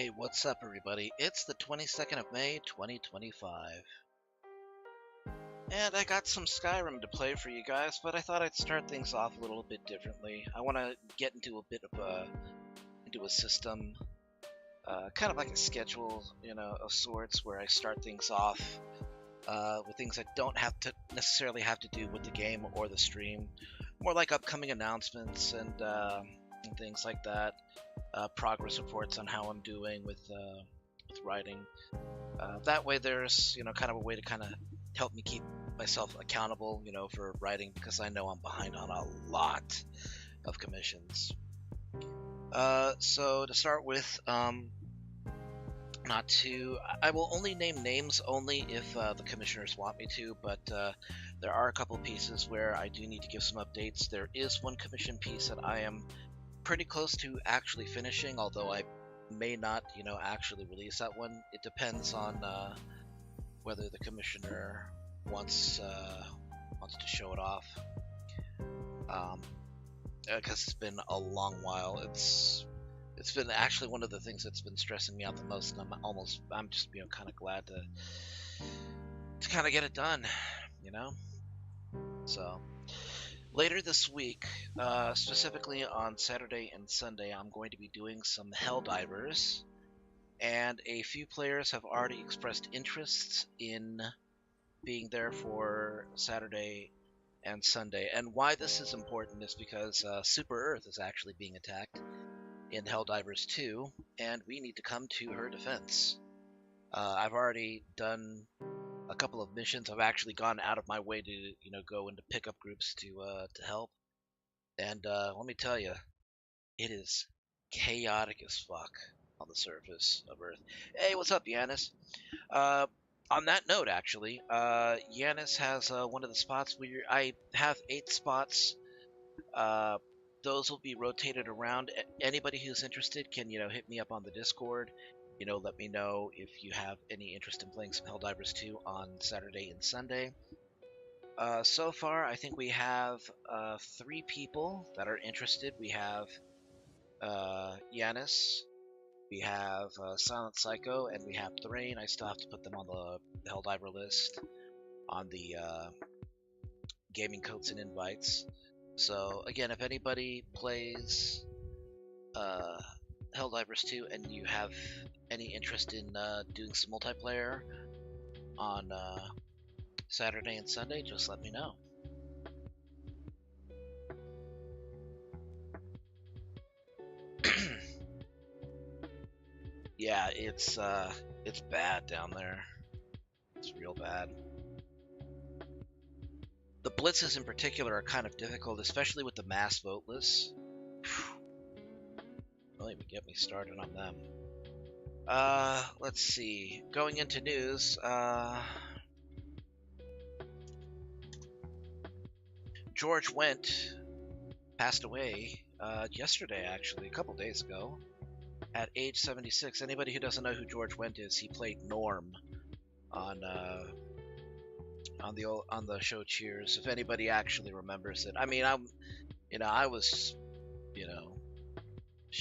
Hey, what's up, everybody? It's the 22nd of May, 2025. And I got some Skyrim to play for you guys, but I thought I'd start things off a little bit differently. I want to get into a bit of into a system, kind of like a schedule, of sorts, where I start things off with things that don't have to necessarily have to do with the game or the stream, more like upcoming announcements and things like that. Progress reports on how I'm doing with writing. That way, there's kind of a way to kind of help me keep myself accountable, for writing, because I know I'm behind on a lot of commissions. So to start with, not to, I will only name names only if the commissioners want me to, but there are a couple pieces where I do need to give some updates. There is one commission piece that I am pretty close to actually finishing, although I may not, actually release that one. It depends on whether the commissioner wants to show it off. Because it's been a long while. It's been actually one of the things that's been stressing me out the most, and I'm just kind of glad to kind of get it done, So. Later this week, specifically on Saturday and Sunday, I'm going to be doing some Helldivers, and a few players have already expressed interest in being there for Saturday and Sunday. And why this is important is because Super Earth is actually being attacked in Helldivers 2, and we need to come to her defense. I've already done a couple of missions. I've actually gone out of my way to go into pickup groups to help, and let me tell you, it is chaotic as fuck on the surface of Earth. Hey, what's up, Yanis? On that note, actually, Yanis has one of the spots where I have 8 spots. Those will be rotated around. Anybody who's interested can hit me up on the Discord. Let me know if you have any interest in playing some Helldivers 2 on Saturday and Sunday. So far, I think we have 3 people that are interested. We have Yanis, we have Silent Psycho, and we have Thrain. I still have to put them on the Helldiver list on the gaming codes and invites. So again, if anybody plays Helldivers 2 and you have any interest in doing some multiplayer on Saturday and Sunday, just let me know. Yeah, it's bad down there. It's real bad. The blitzes in particular are kind of difficult, especially with the mass vote lists. Don't even get me started on them. Let's see. Going into news, George Wendt passed away yesterday, actually, a couple days ago, at age 76. Anybody who doesn't know who George Wendt is, he played Norm on the show Cheers. If anybody actually remembers it, I mean, I was,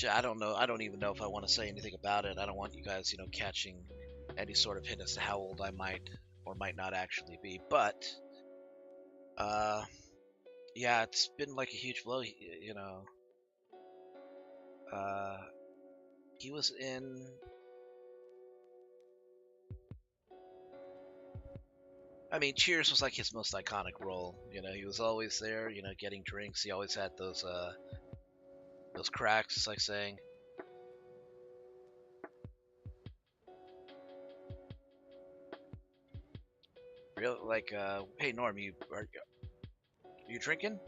I don't know. I don't even know if I want to say anything about it. I don't want you guys, catching any sort of hint as to how old I might or might not actually be. But, yeah, it's been like a huge blow. He was in. I mean, Cheers was like his most iconic role. He was always there. Getting drinks. He always had those cracks. It's like saying. Real like, hey Norm, you drinking?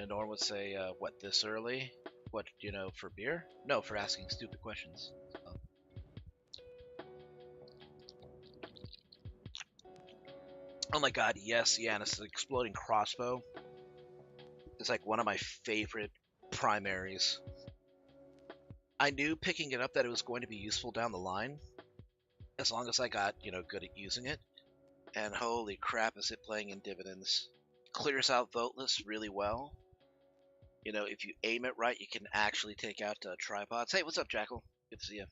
Norm would say, what, this early? What, for beer? No, for asking stupid questions. So. Oh my god, yes, Yanis, the exploding crossbow is like one of my favorite primaries. I knew picking it up that it was going to be useful down the line, as long as I got, good at using it. And holy crap, is it playing in dividends. Clears out vote lists really well. if you aim it right, you can actually take out tripods. Hey, what's up, Jackal? Good to see you.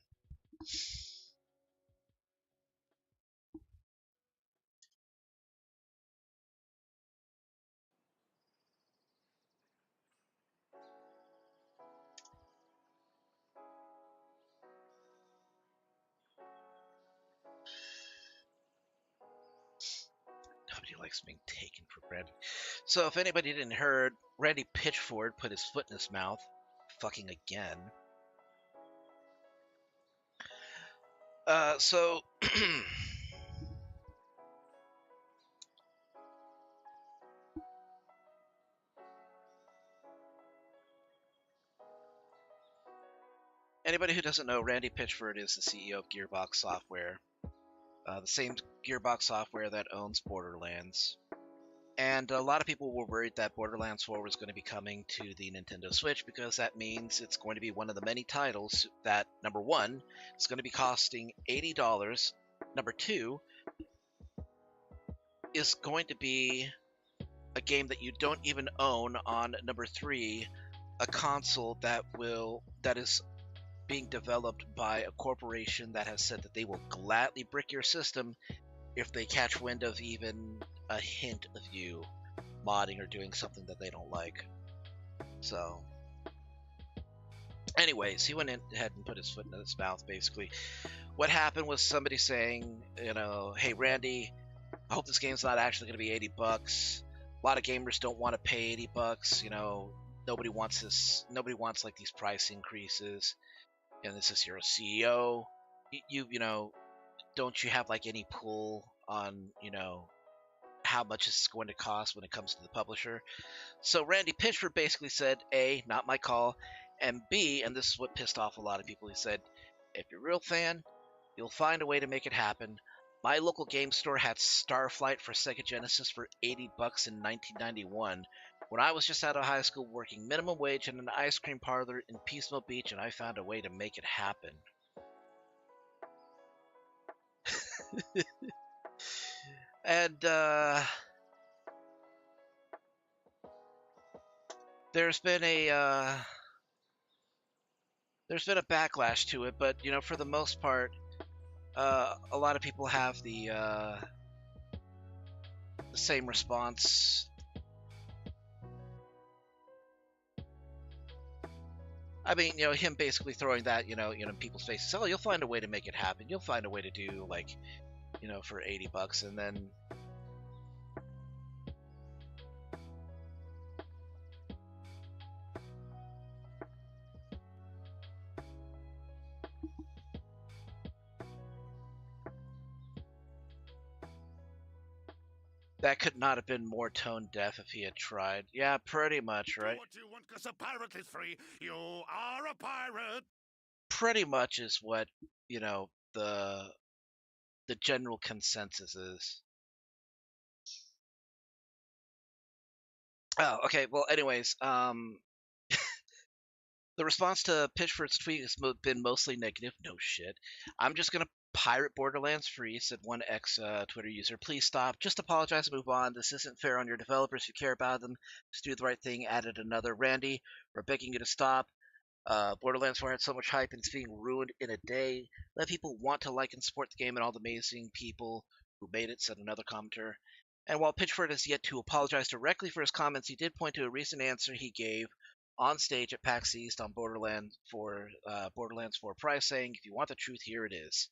Nobody likes being taken for granted. So, if anybody didn't heard, Randy Pitchford put his foot in his mouth, fucking again. So anybody who doesn't know, Randy Pitchford is the CEO of Gearbox Software, the same Gearbox Software that owns Borderlands. And a lot of people were worried that Borderlands 4 was going to be coming to the Nintendo Switch because that means it's going to be one of the many titles that, number one, it's going to be costing $80. Number two, is going to be a game that you don't even own on number three, a console that is being developed by a corporation that has said that they will gladly brick your system if they catch wind of even a hint of you modding or doing something that they don't like. So, anyways, he went ahead and put his foot in his mouth, basically. What happened was somebody saying, hey, Randy, I hope this game's not actually going to be $80. A lot of gamers don't want to pay $80. Nobody wants this. Nobody wants like these price increases. And this is your CEO. Don't you have like any pull on how much it's going to cost when it comes to the publisher? So Randy Pitchford basically said, A, not my call, and B, and this is what pissed off a lot of people, he said, if you're a real fan, you'll find a way to make it happen. My local game store had Starflight for Sega Genesis for $80 in 1991 when I was just out of high school working minimum wage in an ice cream parlor in Peaceville Beach, and I found a way to make it happen. And there's been a backlash to it, but for the most part, a lot of people have the same response. I mean, him basically throwing that, in people's faces. Oh, you'll find a way to make it happen. You'll find a way to do like, for $80, and then that could not have been more tone deaf if he had tried. Yeah, pretty much, right? Do what you want, 'cause a pirate is free. You are a pirate. Pretty much is what the general consensus is. Oh, okay. Well, anyways, the response to Pitchford's tweet has been mostly negative. No shit. I'm just gonna pirate Borderlands free, said one ex Twitter user. Please stop. Just apologize and move on. This isn't fair on your developers who care about them. Just do the right thing. Added another. Randy, we're begging you to stop. Borderlands 4 had so much hype and it's being ruined in a day. Let people want to like and support the game and all the amazing people who made it, said another commenter. And while Pitchford has yet to apologize directly for his comments, he did point to a recent answer he gave on stage at PAX East on Borderlands 4 price, saying, "If you want the truth, here it is."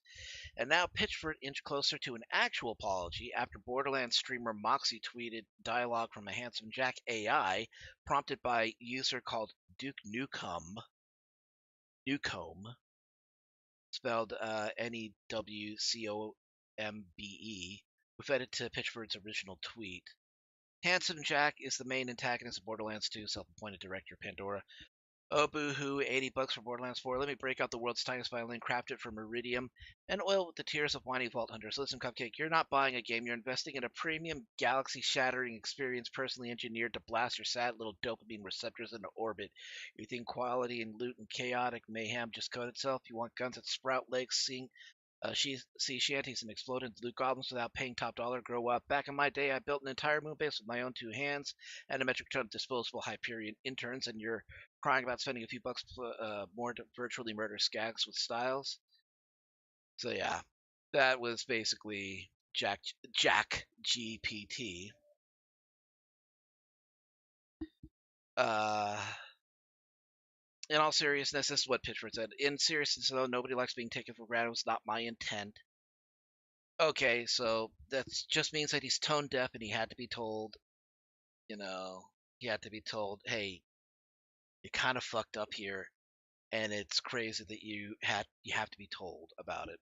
And now Pitchford inched closer to an actual apology after Borderlands streamer Moxie tweeted dialogue from a Handsome Jack AI prompted by user called Duke Newcomb, spelled Newcombe, who fed it to Pitchford's original tweet. Handsome Jack is the main antagonist of Borderlands 2, self-appointed director Pandora. Oh, boo-hoo, $80 for Borderlands 4. Let me break out the world's tiniest violin, craft it from iridium, and oil with the tears of whiny vault hunters. Listen, Cupcake, you're not buying a game. You're investing in a premium, galaxy-shattering experience personally engineered to blast your sad little dopamine receptors into orbit. You think quality and loot and chaotic mayhem just code itself? You want guns that sprout legs, Sea shanties and exploded loot goblins without paying top dollar. Grow up. Back in my day, I built an entire moon base with my own two hands and a metric ton of disposable Hyperion interns, and you're crying about spending a few bucks more to virtually murder skags with styles. So yeah, that was basically Jack GPT. Uh, in all seriousness, this is what Pitchford said. In seriousness, though, nobody likes being taken for granted. It was not my intent. Okay, so that just means that he's tone deaf and he had to be told, you know, he had to be told, hey, you kind of fucked up here, and it's crazy that you have to be told about it.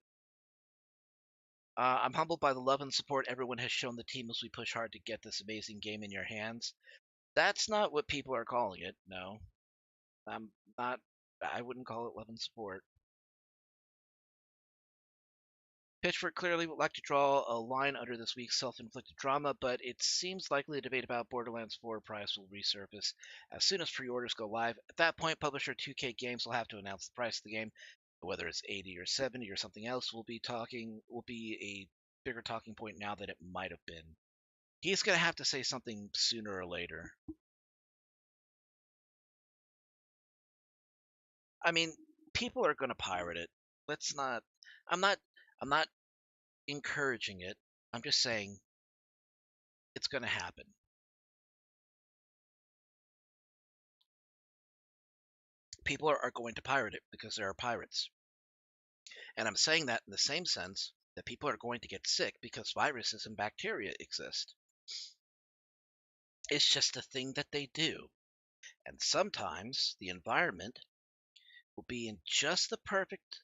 I'm humbled by the love and support everyone has shown the team as we push hard to get this amazing game in your hands. That's not what people are calling it. No, I'm not. I wouldn't call it love and support. Pitchford clearly would like to draw a line under this week's self-inflicted drama, but it seems likely a debate about Borderlands 4 price will resurface as soon as pre-orders go live. At that point, publisher 2K Games will have to announce the price of the game. Whether it's 80 or 70 or something else will be a bigger talking point now than it might have been. He's going to have to say something sooner or later. I mean, people are going to pirate it. Let's not. I'm not. I'm not encouraging it. I'm just saying it's going to happen. People are going to pirate it because there are pirates. And I'm saying that in the same sense that people are going to get sick because viruses and bacteria exist. It's just a thing that they do. And sometimes the environment will be in just the perfect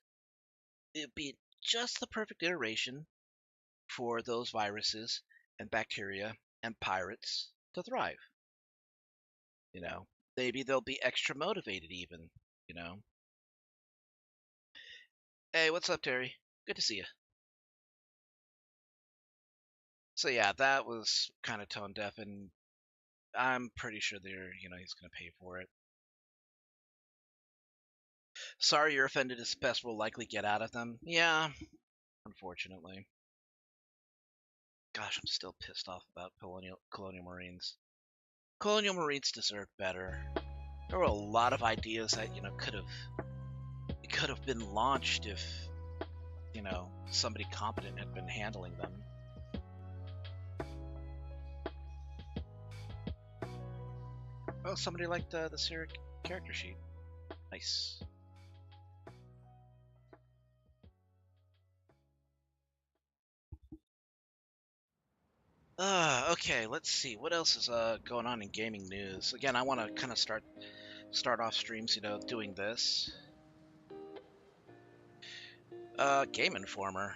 it'll be just the perfect iteration for those viruses and bacteria and pirates to thrive. You know, maybe they'll be extra motivated even, you know. Hey, what's up, Terry? Good to see you. So yeah, that was kind of tone deaf, and I'm pretty sure he's gonna pay for it. Sorry you're offended. His best will likely get out of them. Yeah, unfortunately. Gosh, I'm still pissed off about Colonial Marines. Colonial Marines deserve better. There were a lot of ideas that could have been launched if somebody competent had been handling them. Oh, somebody liked the Syric character sheet. Nice. Okay, let's see what else is going on in gaming news. Again, I want to kind of start off streams, doing this. Game Informer.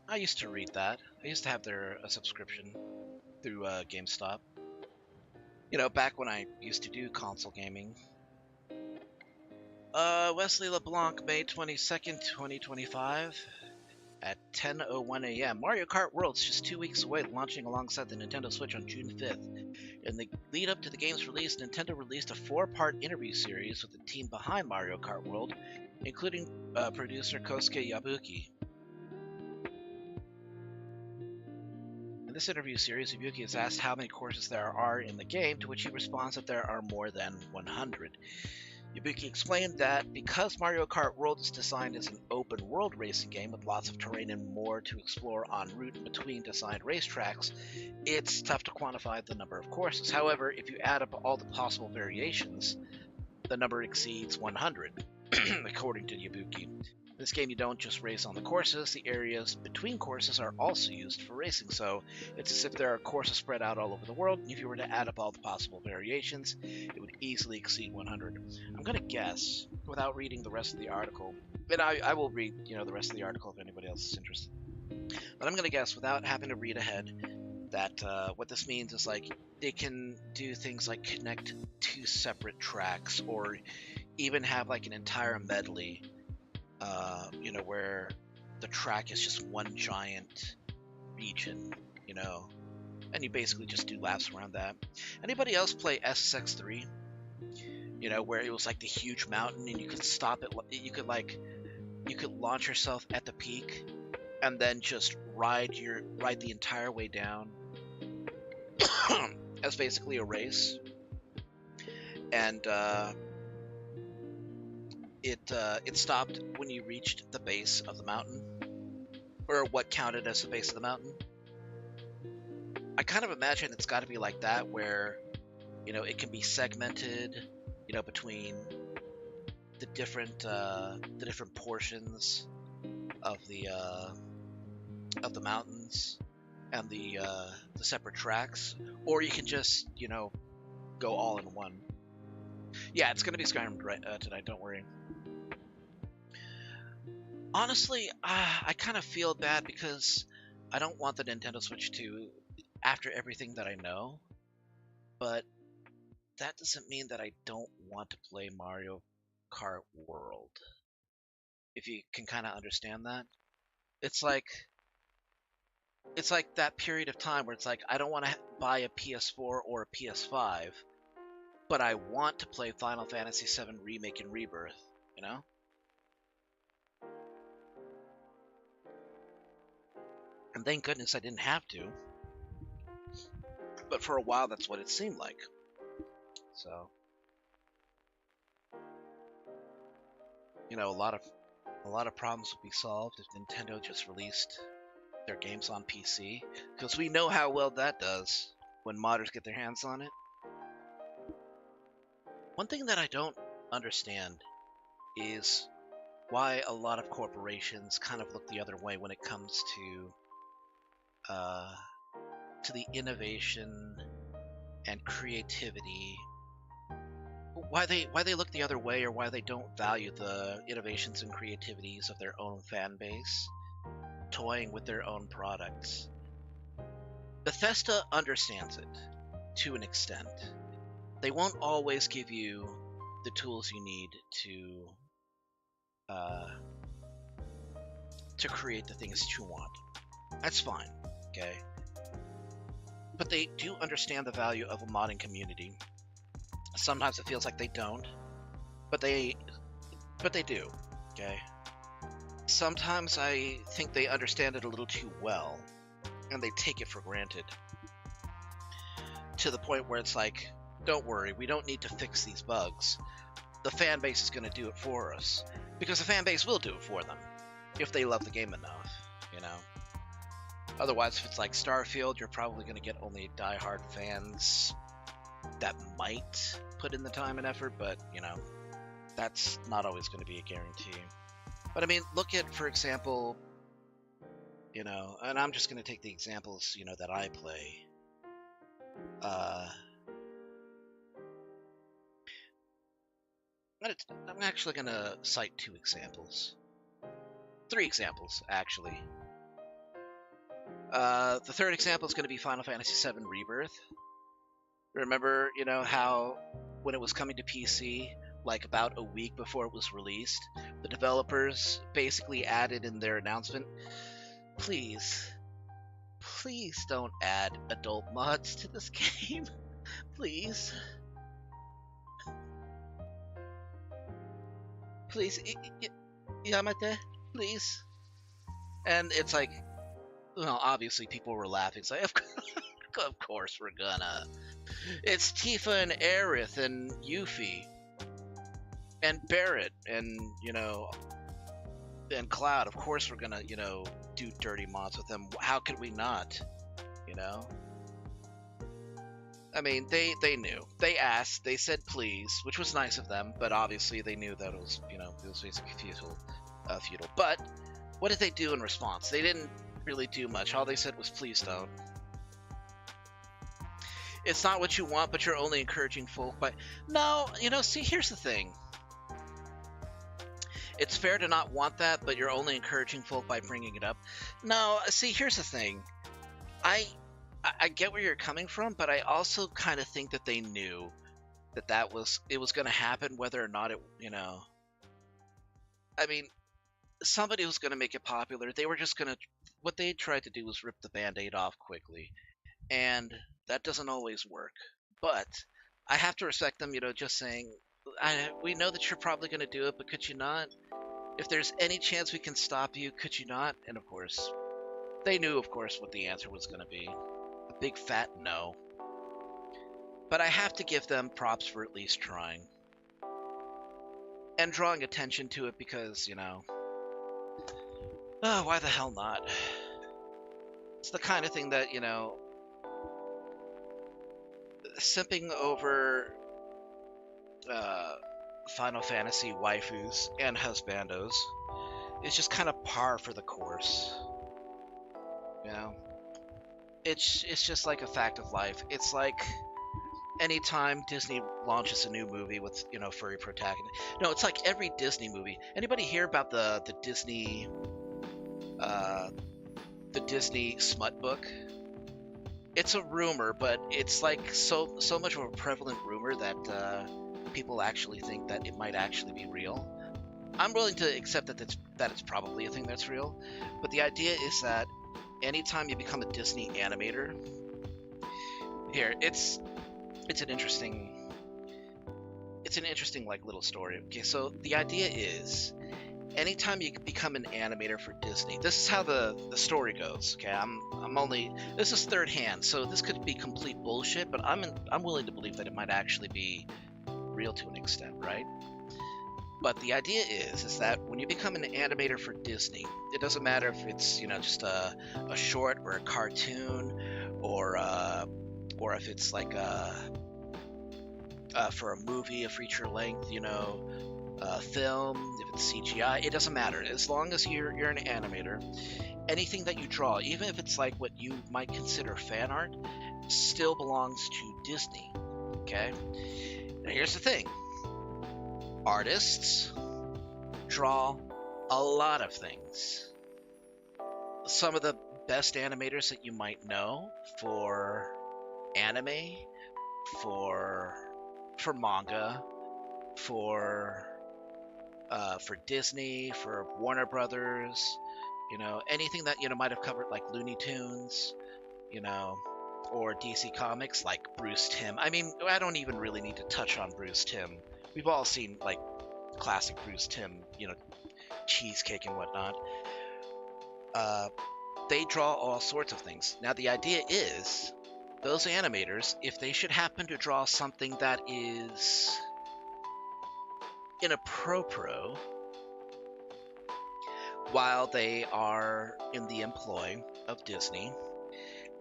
I used to read that. I used to have a subscription through GameStop. Back when I used to do console gaming. Wesley LeBlanc, May 22nd, 2025. At 10:01 a.m. Mario Kart World's just 2 weeks away, launching alongside the Nintendo Switch on June 5th. In the lead up to the game's release, Nintendo released a 4-part interview series with the team behind Mario Kart World, including producer Kosuke Yabuki. In this interview series, Yabuki is asked how many courses there are in the game, to which he responds that there are more than 100. Yabuki explained that because Mario Kart World is designed as an open-world racing game with lots of terrain and more to explore en route between designed racetracks, it's tough to quantify the number of courses. However, if you add up all the possible variations, the number exceeds 100, according to Yabuki. In this game, you don't just race on the courses, the areas between courses are also used for racing, so it's as if there are courses spread out all over the world, and if you were to add up all the possible variations, it would easily exceed 100. I'm going to guess, without reading the rest of the article, and I will read the rest of the article if anybody else is interested, but I'm going to guess, without having to read ahead, that what this means is they can do things like connect 2 separate tracks, or even have an entire medley, where the track is just one giant region, and you basically just do laps around that. Anybody else play SSX3? Where it was the huge mountain and you could stop it, you could launch yourself at the peak and then just ride the entire way down as basically a race. And it stopped when you reached the base of the mountain, or what counted as the base of the mountain. I kind of imagine it's got to be like that, where it can be segmented, between the different portions of the mountains and the separate tracks, or you can just go all in one. Yeah, it's gonna be Skyrim tonight. Don't worry. Honestly, I kind of feel bad because I don't want the Nintendo Switch 2 after everything that I know, but that doesn't mean that I don't want to play Mario Kart World. If you can kind of understand that, it's like that period of time where it's like I don't want to buy a PS4 or a PS5, but I want to play Final Fantasy VII Remake and Rebirth, you know? And thank goodness I didn't have to. But for a while, that's what it seemed like. So, a lot of problems would be solved if Nintendo just released their games on PC, because we know how well that does when modders get their hands on it. One thing that I don't understand is why a lot of corporations kind of look the other way when it comes to the innovation and creativity. Why they look the other way, or why they don't value the innovations and creativities of their own fan base, toying with their own products. Bethesda understands it to an extent. They won't always give you the tools you need to create the things that you want. That's fine, okay? But they do understand the value of a modding community. Sometimes it feels like they don't, but they do, okay? Sometimes I think they understand it a little too well, and they take it for granted. To the point where it's like, don't worry, we don't need to fix these bugs. The fan base is going to do it for us. Because the fan base will do it for them, if they love the game enough, Otherwise, if it's like Starfield, you're probably going to get only diehard fans that might put in the time and effort, but, that's not always going to be a guarantee. But I mean, look at, for example, and I'm just going to take the examples, that I play. I'm actually going to cite 2 examples. 3 examples, actually. The third example is going to be Final Fantasy VII Rebirth. Remember, how when it was coming to PC, like about a week before it was released, the developers basically added in their announcement, please don't add adult mods to this game. Please. Please, Yamate, please. And it's like, well, obviously people were laughing. It's like, of course we're gonna. It's Tifa and Aerith and Yuffie and Barrett and, and Cloud. Of course we're gonna, do dirty mods with them. How could we not? I mean, they knew. They asked. They said please, which was nice of them. But obviously they knew that it was, it was basically futile. But what did they do in response? They didn't really do much. All they said was please don't. It's not what you want, but you're only encouraging folk by... No, see, here's the thing. It's fair to not want that, but you're only encouraging folk by bringing it up. No, see, here's the thing. I get where you're coming from, but I also kind of think that they knew that it was going to happen, whether or not it, I mean, somebody was going to make it popular. They were just going to... What they tried to do was rip the Band-Aid off quickly. And that doesn't always work. But I have to respect them, just saying, we know that you're probably going to do it, but could you not? If there's any chance we can stop you, could you not? And of course, they knew, of course, what the answer was going to be. A big fat no. But I have to give them props for at least trying. And drawing attention to it because, you know, oh, why the hell not? It's the kind of thing that, you know, simping over Final Fantasy waifus and husbandos is just kind of par for the course. You know? It's just like a fact of life. It's like anytime Disney launches a new movie with, you know, furry protagonist. No, it's like every Disney movie. Anybody hear about the Disney smut book? It's a rumor, but it's like so much of a prevalent rumor that people actually think that it might actually be real. I'm willing to accept that it's probably a thing that's real, but the idea is that anytime you become a Disney animator, here it's an interesting like little story. Okay, so the idea is anytime you become an animator for Disney, this is how the story goes. Okay, this is third hand, so this could be complete bullshit, but I'm willing to believe that it might actually be real to an extent, right? But the idea is that when you become an animator for Disney, it doesn't matter if it's, you know, just a short or a cartoon, or if it's like for a movie, a feature length, you know, film, if it's CGI, it doesn't matter. As long as you're an animator, anything that you draw, even if it's like what you might consider fan art, still belongs to Disney. Okay? Now here's the thing. Artists draw a lot of things. Some of the best animators that you might know for anime, for manga, for Disney, for Warner Brothers, you know, anything that, you know, might have covered like Looney Tunes, you know, or DC Comics, like Bruce Timm. I mean, I don't even really need to touch on Bruce Timm. We've all seen like classic Bruce Timm, you know, Cheesecake and whatnot. They draw all sorts of things. Now the idea is, those animators, if they should happen to draw something that is inappropriate while they are in the employ of Disney,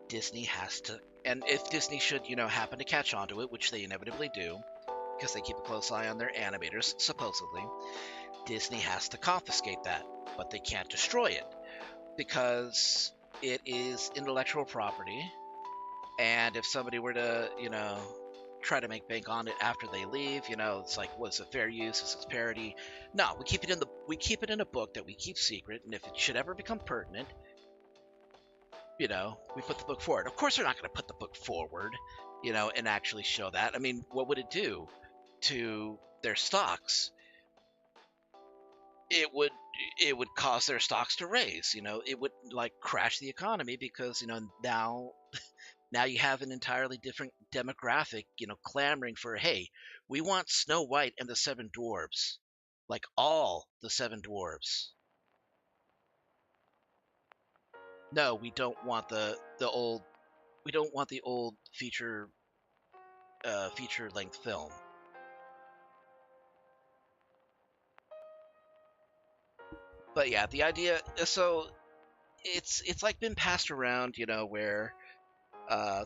Disney has to, and if Disney should, you know, happen to catch on to it, which they inevitably do, because they keep a close eye on their animators, supposedly, Disney has to confiscate that, but they can't destroy it, because it is intellectual property, and if somebody were to, you know, try to make bank on it after they leave, you know, it's like, was it fair use? Is it parody? No, we keep it in a book that we keep secret, and if it should ever become pertinent, you know, we put the book forward. Of course, they're not going to put the book forward, you know, and actually show that. I mean, what would it do to their stocks? It would cause their stocks to raise, you know. It would like crash the economy because, you know, now you have an entirely different demographic, you know, clamoring for, hey, we want Snow White and the Seven Dwarves, like all the Seven Dwarves. No, we don't want the old feature length film. But yeah, the idea, so it's like been passed around, you know, where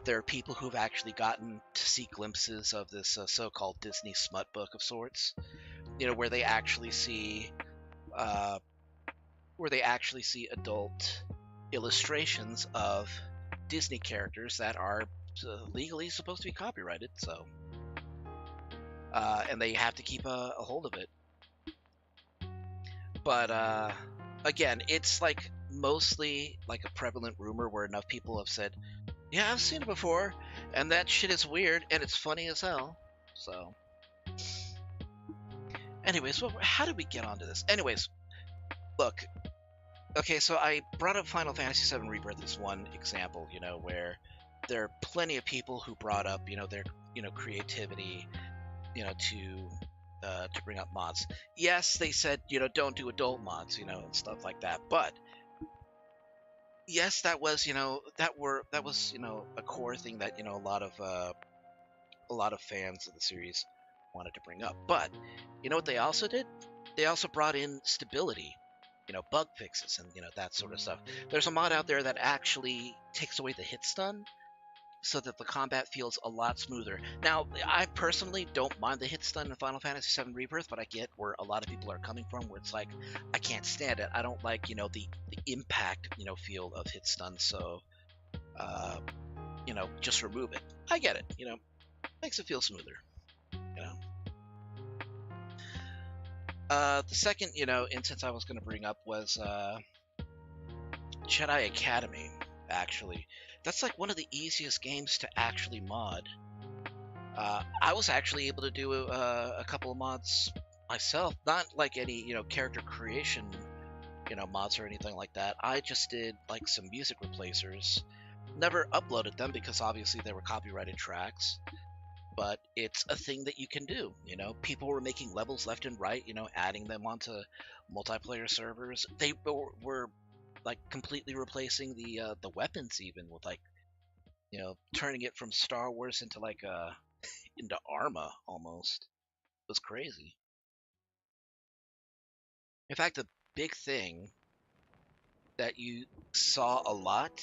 there are people who've actually gotten to see glimpses of this so-called Disney smut book of sorts, you know, where they actually see adult illustrations of Disney characters that are legally supposed to be copyrighted, so and they have to keep a hold of it. But again, it's like mostly like a prevalent rumor where enough people have said, yeah, I've seen it before, and that shit is weird, and it's funny as hell. So, anyways, well, how did we get onto this? Anyways, look, okay, so I brought up Final Fantasy VII Rebirth as one example, you know, where there are plenty of people who brought up, you know, their, you know, creativity, you know, to to bring up mods. Yes, they said, don't do adult mods, and stuff like that. But yes, that was, a core thing that, a lot of fans of the series wanted to bring up. But you know what they also did? They also brought in stability, bug fixes and, that sort of stuff. There's a mod out there that actually takes away the hit stun so that the combat feels a lot smoother. Now, I personally don't mind the hit stun in Final Fantasy VII Rebirth, but I get where a lot of people are coming from, where it's like, I can't stand it. I don't like, the impact, feel of hit stun, so, just remove it. I get it, makes it feel smoother, you know. The second, instance I was going to bring up was Jedi Academy, actually. That's like one of the easiest games to actually mod. I was actually able to do a couple of mods myself, not like any, character creation, mods or anything like that. I just did like some music replacers. Never uploaded them because obviously they were copyrighted tracks, but it's a thing that you can do. People were making levels left and right, adding them onto multiplayer servers. They were like completely replacing the weapons, even with like, turning it from Star Wars into like into Arma almost. It was crazy. In fact, the big thing that you saw a lot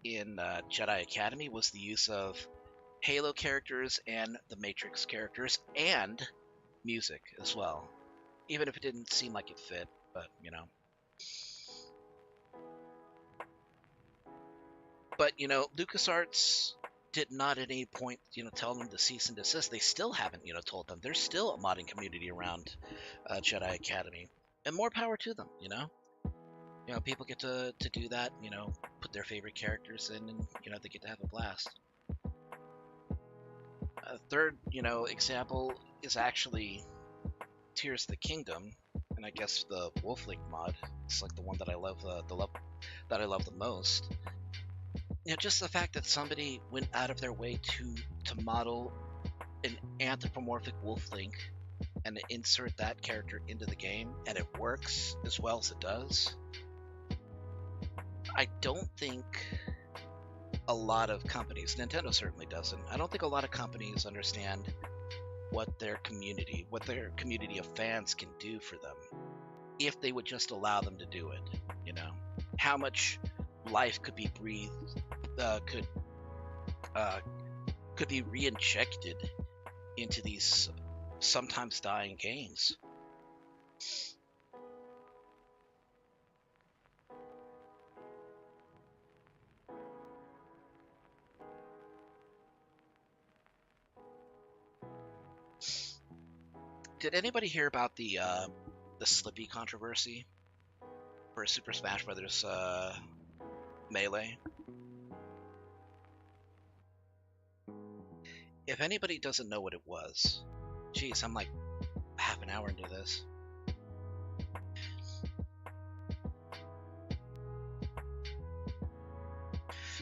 in Jedi Academy was the use of Halo characters and the Matrix characters and music as well, even if it didn't seem like it fit, but But LucasArts did not at any point, tell them to cease and desist. They still haven't, told them. There's still a modding community around Jedi Academy, and more power to them. People get to do that. Put their favorite characters in, and they get to have a blast. A third, example is actually Tears of the Kingdom, and I guess the Wolflink mod. It's like the one that I love, that I love the most. Just the fact that somebody went out of their way to model an anthropomorphic Wolflink and insert that character into the game, and it works as well as it does. I don't think a lot of companies, Nintendo certainly doesn't, I don't think a lot of companies understand what their community of fans can do for them if they would just allow them to do it. How much life could be breathed, could be reinjected into these sometimes dying games. Did anybody hear about the Slippy controversy for Super Smash Bros. Melee? If anybody doesn't know what it was, geez, I'm like half an hour into this.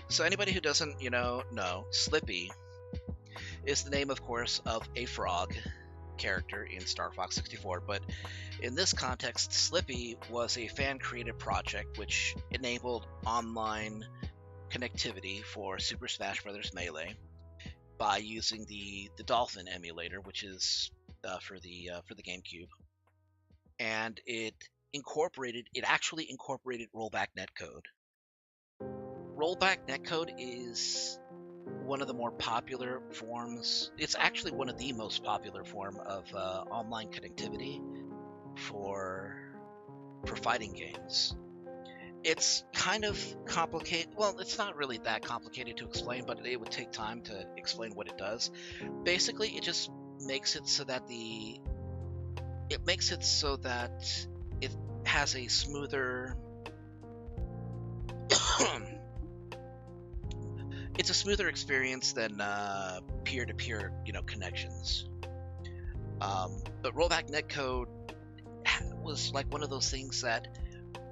So anybody who doesn't, know, Slippy is the name, of course, of a frog character in Star Fox 64, but in this context, Slippy was a fan-created project which enabled online connectivity for Super Smash Bros. Melee by using the Dolphin emulator, which is for the GameCube, and it actually incorporated rollback netcode. Rollback netcode is one of the more popular forms. It's actually one of the most popular form of online connectivity for fighting games. It's kind of complicated. Well, it's not really that complicated to explain, but it would take time to explain what it does. Basically, it just makes it so that it has a smoother it's a smoother experience than peer-to-peer, connections. But rollback netcode was like one of those things that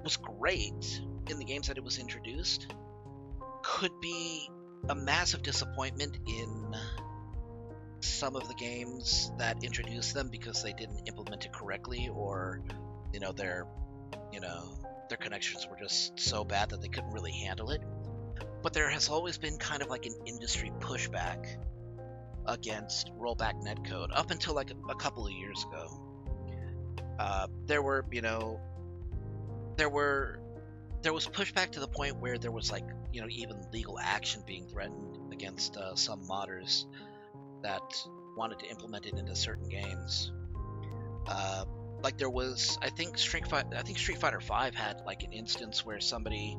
was great in the games that it was introduced, could be a massive disappointment in some of the games that introduced them because they didn't implement it correctly, or you know their you know their connections were just so bad that they couldn't really handle it. But there has always been kind of like an industry pushback against rollback netcode up until like a couple of years ago. There were, there were there was pushback to the point where there was like, even legal action being threatened against some modders that wanted to implement it into certain games. Like there was, I think Street Fighter V had like an instance where somebody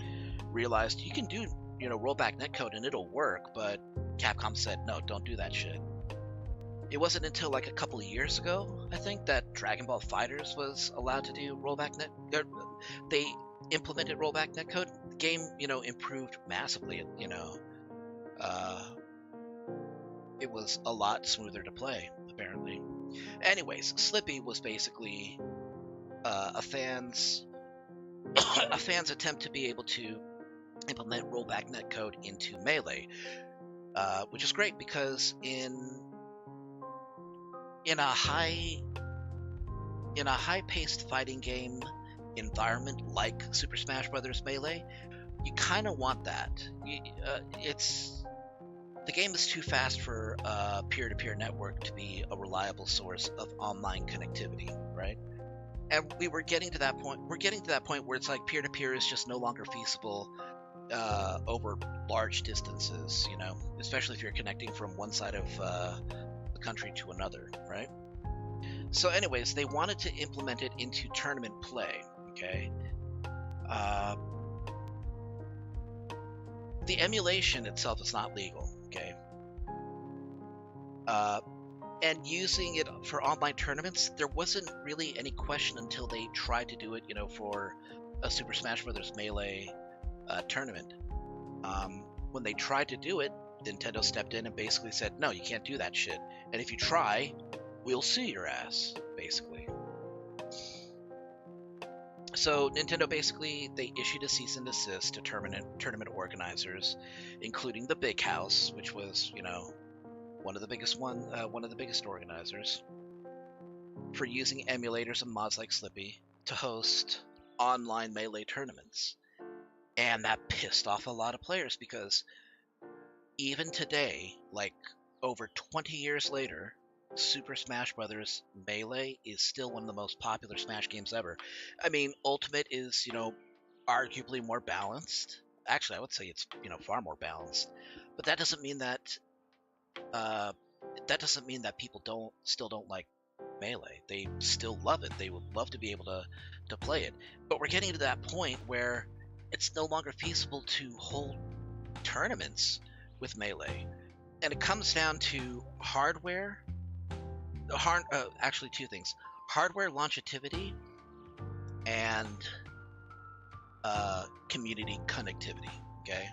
realized you can do, rollback netcode and it'll work, but Capcom said no, don't do that shit. It wasn't until like a couple of years ago, I think, that Dragon Ball Fighters was allowed to do rollback net. They implemented rollback netcode. The game, improved massively. Uh, it was a lot smoother to play, apparently. Anyways, Slippy was basically a fan's a fan's attempt to be able to implement rollback netcode into Melee, which is great because in a high paced fighting game environment like Super Smash Bros. Melee, you kind of want that. The game is too fast for a peer-to-peer network to be a reliable source of online connectivity, right? And we're getting to that point. We're getting to that point where it's like peer-to-peer is just no longer feasible over large distances, especially if you're connecting from one side of the country to another, right? So anyways, they wanted to implement it into tournament play, okay? The emulation itself is not legal, okay? And using it for online tournaments, there wasn't really any question until they tried to do it, for a Super Smash Bros. Melee tournament. When they tried to do it, Nintendo stepped in and basically said, no, you can't do that shit. And if you try, we'll sue your ass, basically. So Nintendo basically, they issued a cease and desist to tournament organizers, including the Big House, which was, one of the biggest organizers, for using emulators and mods like Slippy to host online Melee tournaments. And that pissed off a lot of players because even today, like over 20 years later, Super Smash Bros. Melee is still one of the most popular Smash games ever. I mean, Ultimate is, arguably more balanced. Actually, I would say it's, far more balanced. But that doesn't mean that people still don't like Melee. They still love it. They would love to be able to play it. But we're getting to that point where it's no longer feasible to hold tournaments with Melee. And it comes down to hardware. Actually, two things: hardware longevity and community connectivity. Okay.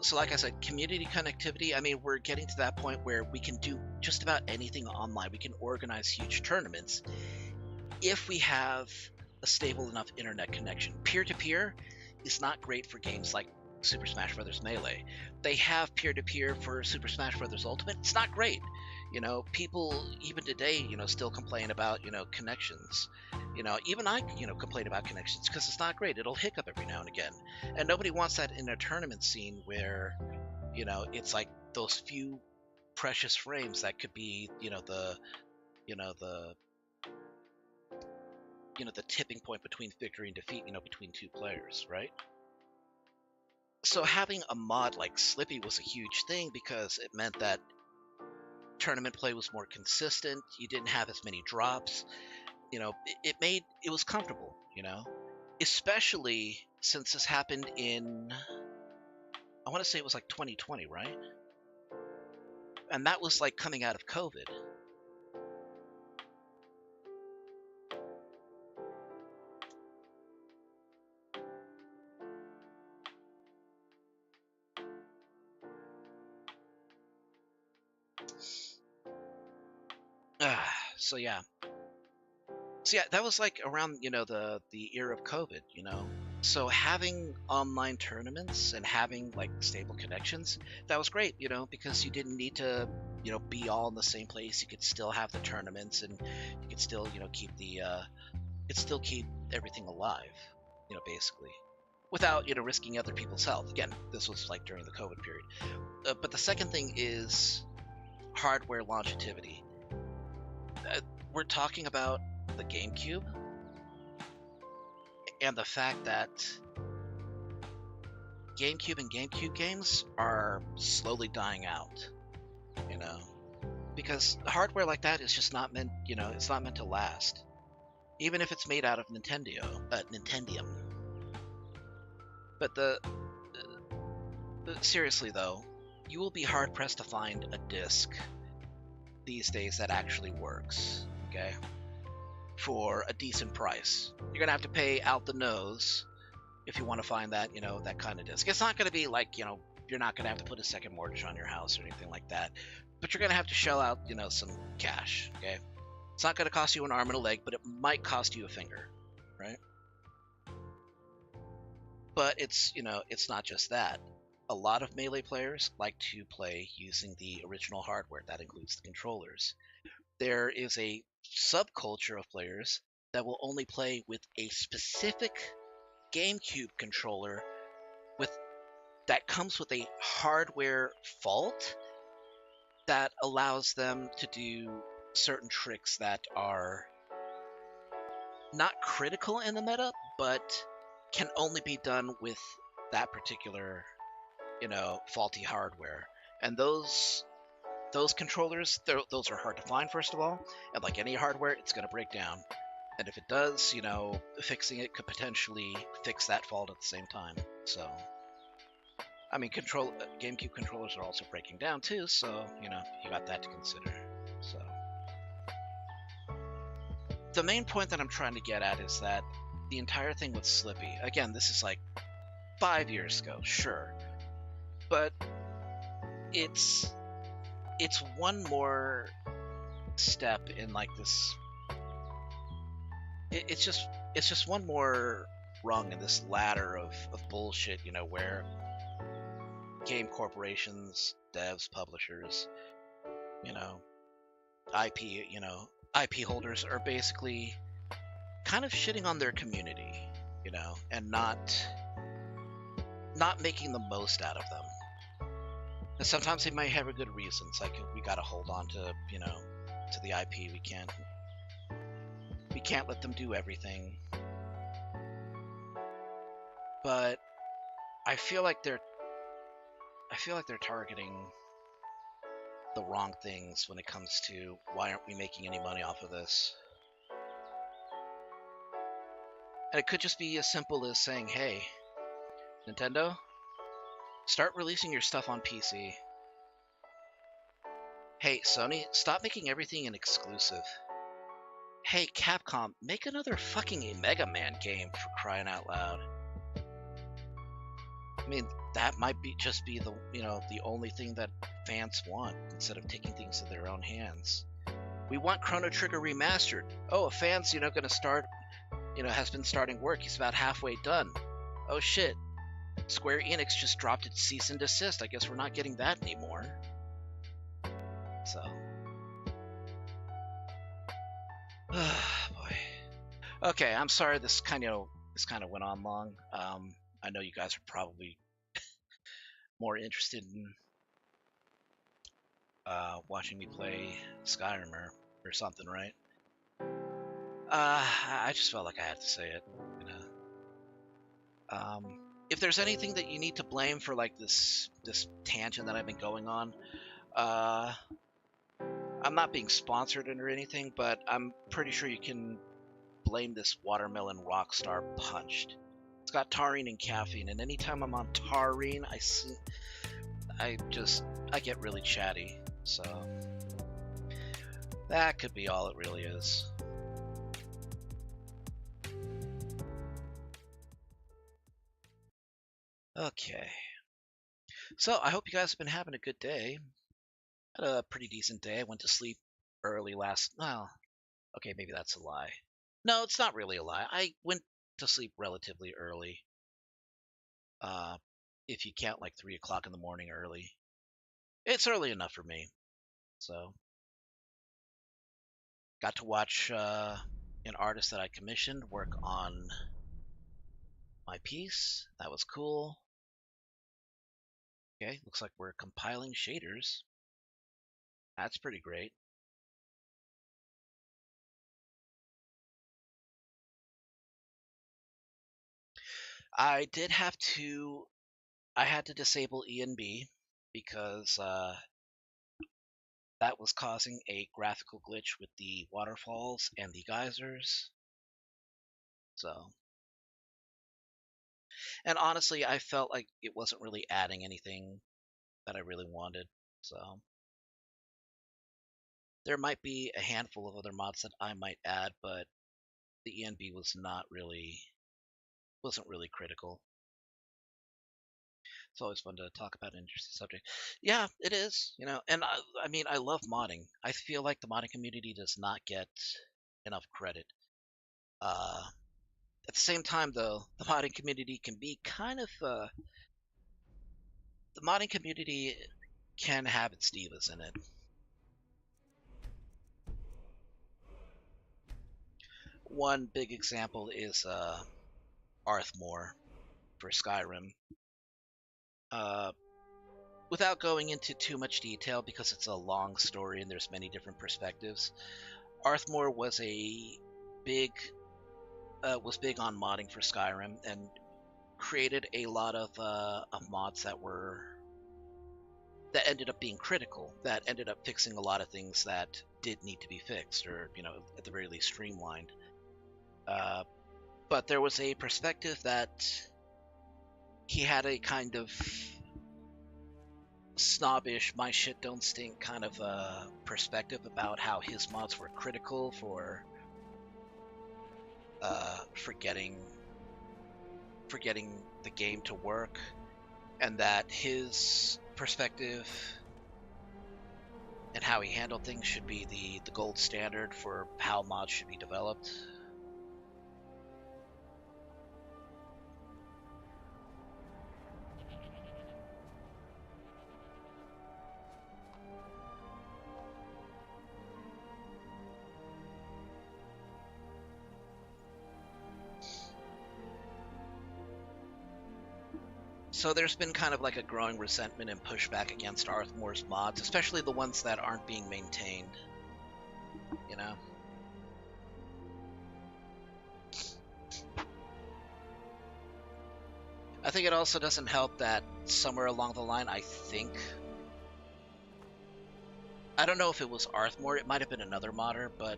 So, like I said, community connectivity. I mean, we're getting to that point where we can do just about anything online. We can organize huge tournaments if we have a stable enough internet connection. Peer-to-peer is not great for games like Super Smash Bros. Melee. They have peer-to-peer for Super Smash Bros. Ultimate. It's not great. People even today, still complain about, connections. Even I, complain about connections because it's not great. It'll hiccup every now and again. And nobody wants that in a tournament scene where, it's like those few precious frames that could be, the tipping point between victory and defeat, between two players, right? So having a mod like Slippy was a huge thing because it meant that tournament play was more consistent. You didn't have as many drops. It was comfortable, especially since this happened in, I want to say it was like 2020, right? And that was like coming out of COVID. So yeah, that was like around the era of COVID. So having online tournaments and having like stable connections, that was great, because you didn't need to, be all in the same place. You could still have the tournaments, and you could still, keep keep everything alive, basically, without, risking other people's health. Again, this was like during the COVID period. But the second thing is hardware longevity. We're talking about the GameCube and the fact that GameCube and GameCube games are slowly dying out, because hardware like that is just not meant, it's not meant to last. Even if it's made out of Nintendium. But seriously though, you will be hard pressed to find a disc these days that actually works, okay? For a decent price. You're gonna have to pay out the nose if you want to find that, that kind of disc. It's not gonna be like, you're not gonna have to put a second mortgage on your house or anything like that, but you're gonna have to shell out, some cash, okay? It's not gonna cost you an arm and a leg, but it might cost you a finger, right? But it's not just that. A lot of Melee players like to play using the original hardware. That includes the controllers. There is a subculture of players that will only play with a specific GameCube controller that comes with a hardware fault that allows them to do certain tricks that are not critical in the meta, but can only be done with that particular, faulty hardware. And those controllers, those are hard to find, first of all, and like any hardware, it's going to break down. And if it does, fixing it could potentially fix that fault at the same time. So, I mean, GameCube controllers are also breaking down too, so, you got that to consider. So, the main point that I'm trying to get at is that the entire thing with Slippy, again, this is like 5 years ago, sure, but it's one more step in like this. It's just one more rung in this ladder of bullshit, where game corporations, devs, publishers, IP, IP holders are basically kind of shitting on their community, and not making the most out of them. And sometimes they might have a good reasons, like we gotta hold on to, to the IP. We can't let them do everything. But I feel like they're targeting the wrong things when it comes to why aren't we making any money off of this. And it could just be as simple as saying, hey, Nintendo, start releasing your stuff on PC. Hey, Sony, stop making everything an exclusive. Hey, Capcom, make another fucking Mega Man game, for crying out loud. I mean, that might just be the, the only thing that fans want, instead of taking things in their own hands. We want Chrono Trigger remastered. Oh, a fan's, gonna start, has been starting work. He's about halfway done. Oh shit. Square Enix just dropped its cease and desist. I guess we're not getting that anymore. So. Boy. Okay, I'm sorry this kind of went on long. I know you guys are probably more interested in watching me play Skyrim or something, right? I just felt like I had to say it, If there's anything that you need to blame for like this tangent that I've been going on, I'm not being sponsored or anything, but I'm pretty sure you can blame this watermelon Rockstar Punched. It's got taurine and caffeine, and anytime I'm on taurine, I get really chatty. So that could be all it really is. Okay. So I hope you guys have been having a good day. Had a pretty decent day. I went to sleep early well, okay, maybe that's a lie. No, it's not really a lie. I went to sleep relatively early. Uh, if you count like 3 o'clock in the morning early, it's early enough for me. So got to watch an artist that I commissioned work on my piece. That was cool. Okay, looks like we're compiling shaders. That's pretty great. I did have to, I had to disable ENB because that was causing a graphical glitch with the waterfalls and the geysers. So, and honestly, I felt like it wasn't really adding anything that I really wanted. So, there might be a handful of other mods that I might add, but the ENB wasn't really critical. It's always fun to talk about an interesting subject. Yeah, it is, and I mean, I love modding. I feel like the modding community does not get enough credit. Uh, at the same time, though, the modding community can be kind of the modding community can have its divas in it. One big example is Arthmore for Skyrim. Uh, without going into too much detail, because it's a long story and there's many different perspectives, Arthmore was big big on modding for Skyrim and created a lot of mods that ended up being critical, that ended up fixing a lot of things that did need to be fixed, or at the very least streamlined. But there was a perspective that he had a kind of snobbish, my shit don't stink kind of perspective about how his mods were critical for getting the game to work, and that his perspective and how he handled things should be the gold standard for how mods should be developed. So there's been kind of like a growing resentment and pushback against Arthmore's mods, especially the ones that aren't being maintained. I think it also doesn't help that somewhere along the line, I don't know if it was Arthmore, it might have been another modder, but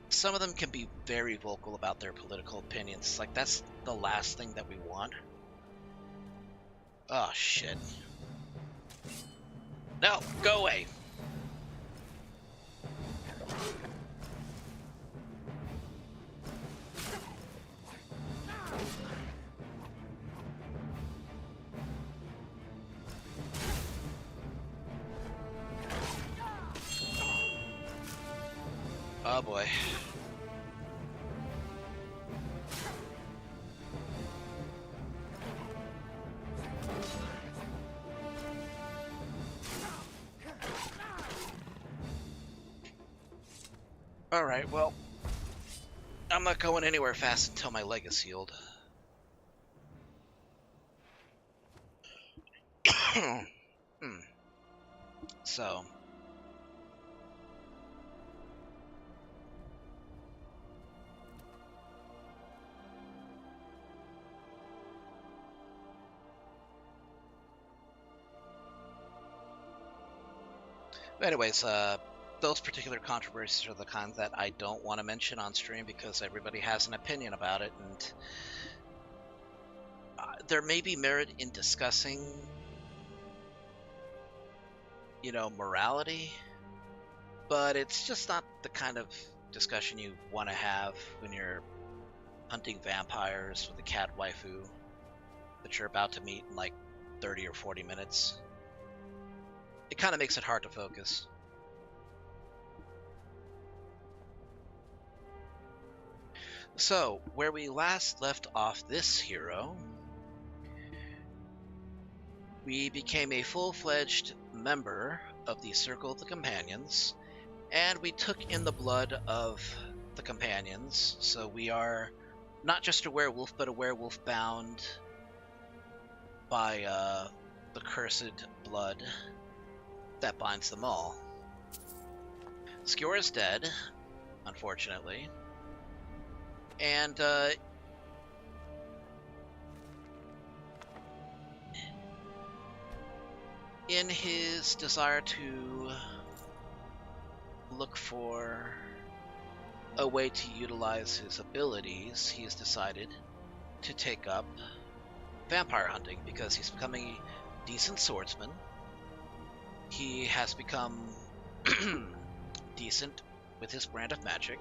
some of them can be very vocal about their political opinions. Like, that's the last thing that we want. Oh, shit. No, go away. Oh, boy. Alright, well, I'm not going anywhere fast until my leg is healed. So, anyways, those particular controversies are the kinds that I don't want to mention on stream because everybody has an opinion about it, and there may be merit in discussing, morality, but it's just not the kind of discussion you want to have when you're hunting vampires with a cat waifu that you're about to meet in like 30 or 40 minutes. It kind of makes it hard to focus. So, where we last left off this hero, we became a full-fledged member of the Circle of the Companions, and we took in the blood of the companions, so we are not just a werewolf, but a werewolf bound by the cursed blood that binds them all. Skjor is dead, unfortunately, and in his desire to look for a way to utilize his abilities, he has decided to take up vampire hunting because he's becoming a decent swordsman. He has become decent with his brand of magic,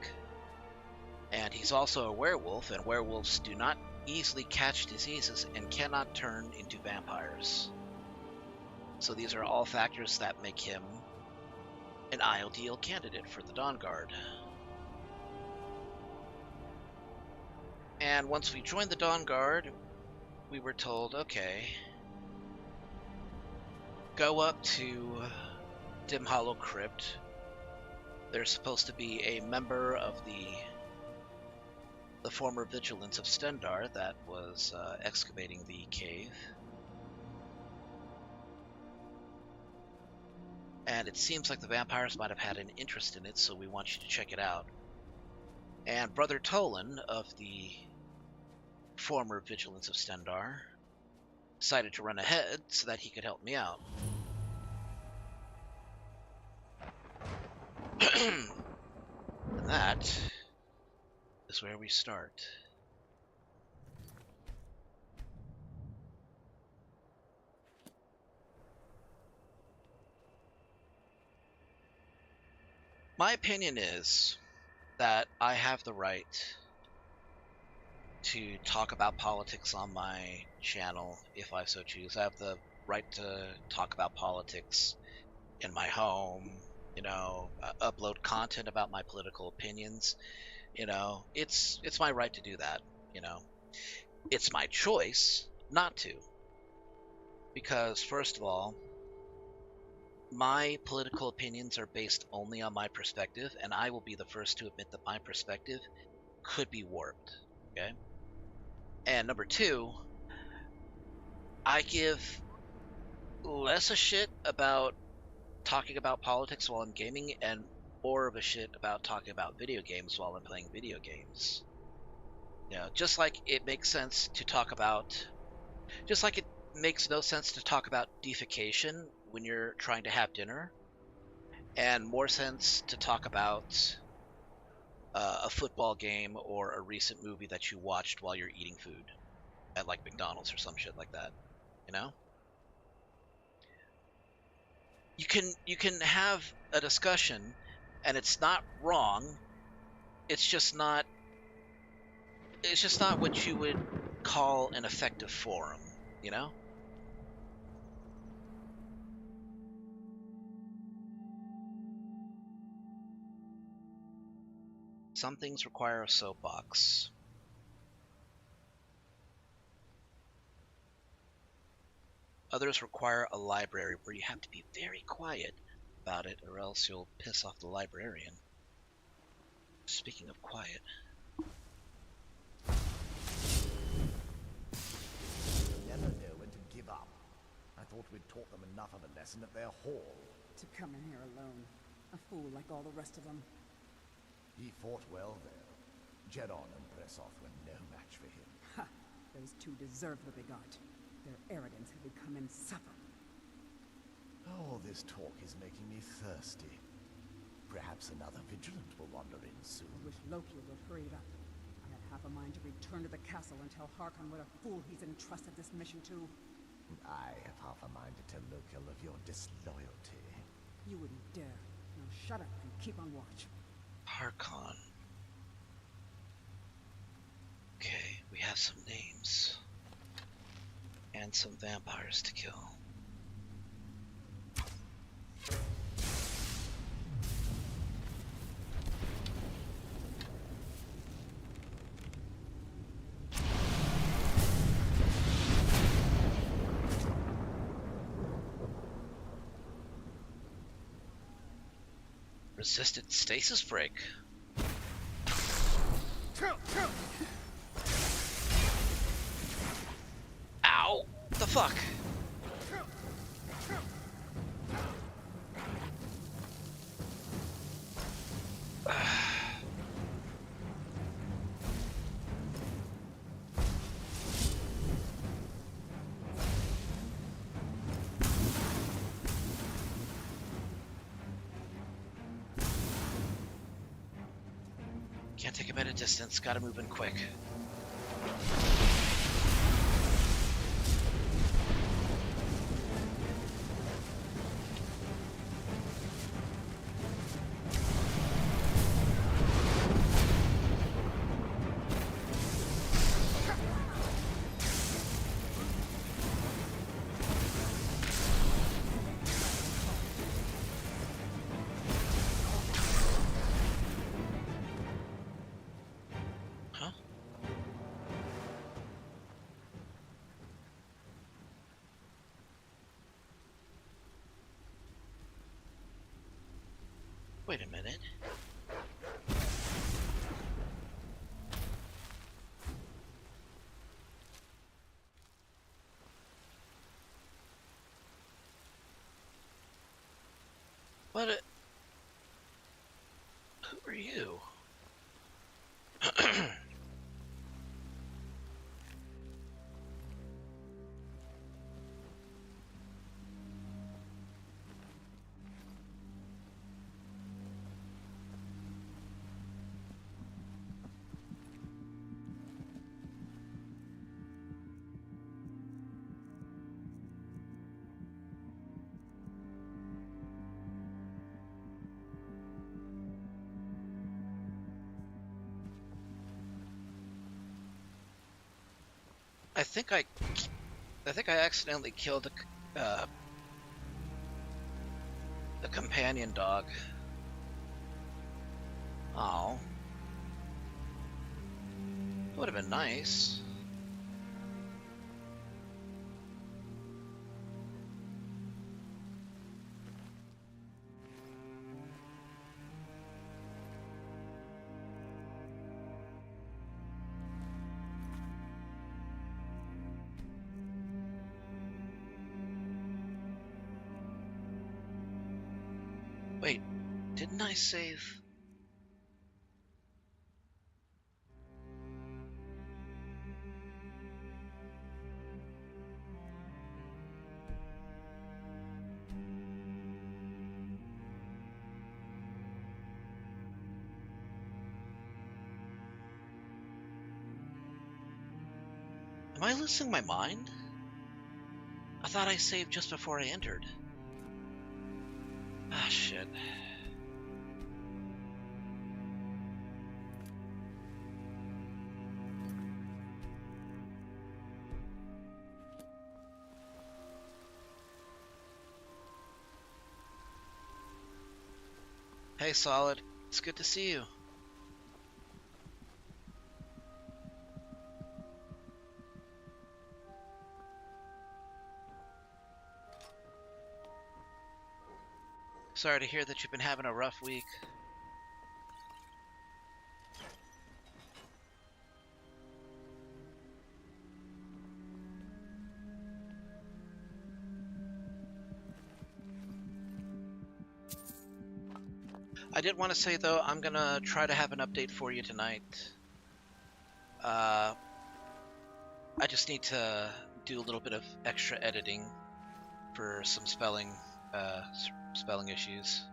and he's also a werewolf, and werewolves do not easily catch diseases and cannot turn into vampires. So these are all factors that make him an ideal candidate for the Dawn Guard. And once we joined the Dawn Guard, we were told, okay, go up to Dim Hollow Crypt. There's supposed to be a member of the former vigilance of Stendar that was excavating the cave. And it seems like the vampires might have had an interest in it, so we want you to check it out. And Brother Tolan of the former vigilance of Stendar decided to run ahead so that he could help me out. And that is where we start. My opinion is that I have the right to talk about politics on my channel if I so choose. I have the right to talk about politics in my home, upload content about my political opinions. It's my right to do that. It's my choice not to, because first of all, my political opinions are based only on my perspective, and I will be the first to admit that my perspective could be warped, okay? And number two, I give less a shit about talking about politics while I'm gaming and more of a shit about talking about video games while I'm playing video games. Just like it makes sense to talk about, just like it makes no sense to talk about defecation when you're trying to have dinner, and more sense to talk about a football game or a recent movie that you watched while you're eating food at like McDonald's or some shit like that. You can have a discussion, and it's not wrong. It's just not what you would call an effective forum, Some things require a soapbox. Others require a library where you have to be very quiet about it, or else you'll piss off the librarian. Speaking of quiet. Never know when to give up. I thought we'd taught them enough of a lesson at their hall. To come in here alone. A fool like all the rest of them. He fought well there. Jedon and Bressoth were no match for him. Ha! Those two deserve what they got. Their arrogance had become insufferable. Oh, this talk is making me thirsty. Perhaps another vigilant will wander in soon. I wish Loki would have hurried up. I had half a mind to return to the castle and tell Harkon what a fool he's entrusted this mission to. I have half a mind to tell Lokil of your disloyalty. You wouldn't dare. Now shut up and keep on watch. Harkon. Okay, we have some names. And some vampires to kill. Resisted stasis break. Ow! The fuck? Can't take him at a distance, gotta move in quick. Huh? Wait a minute. What? Who are you? I think I accidentally killed a companion dog. Oh, would have been nice. Wait, didn't I save? Am I losing my mind? I thought I saved just before I entered. Ah, shit. Hey, Solid. It's good to see you. Sorry to hear that you've been having a rough week. I did want to say, though, I'm gonna try to have an update for you tonight. I just need to do a little bit of extra editing for some spelling issues.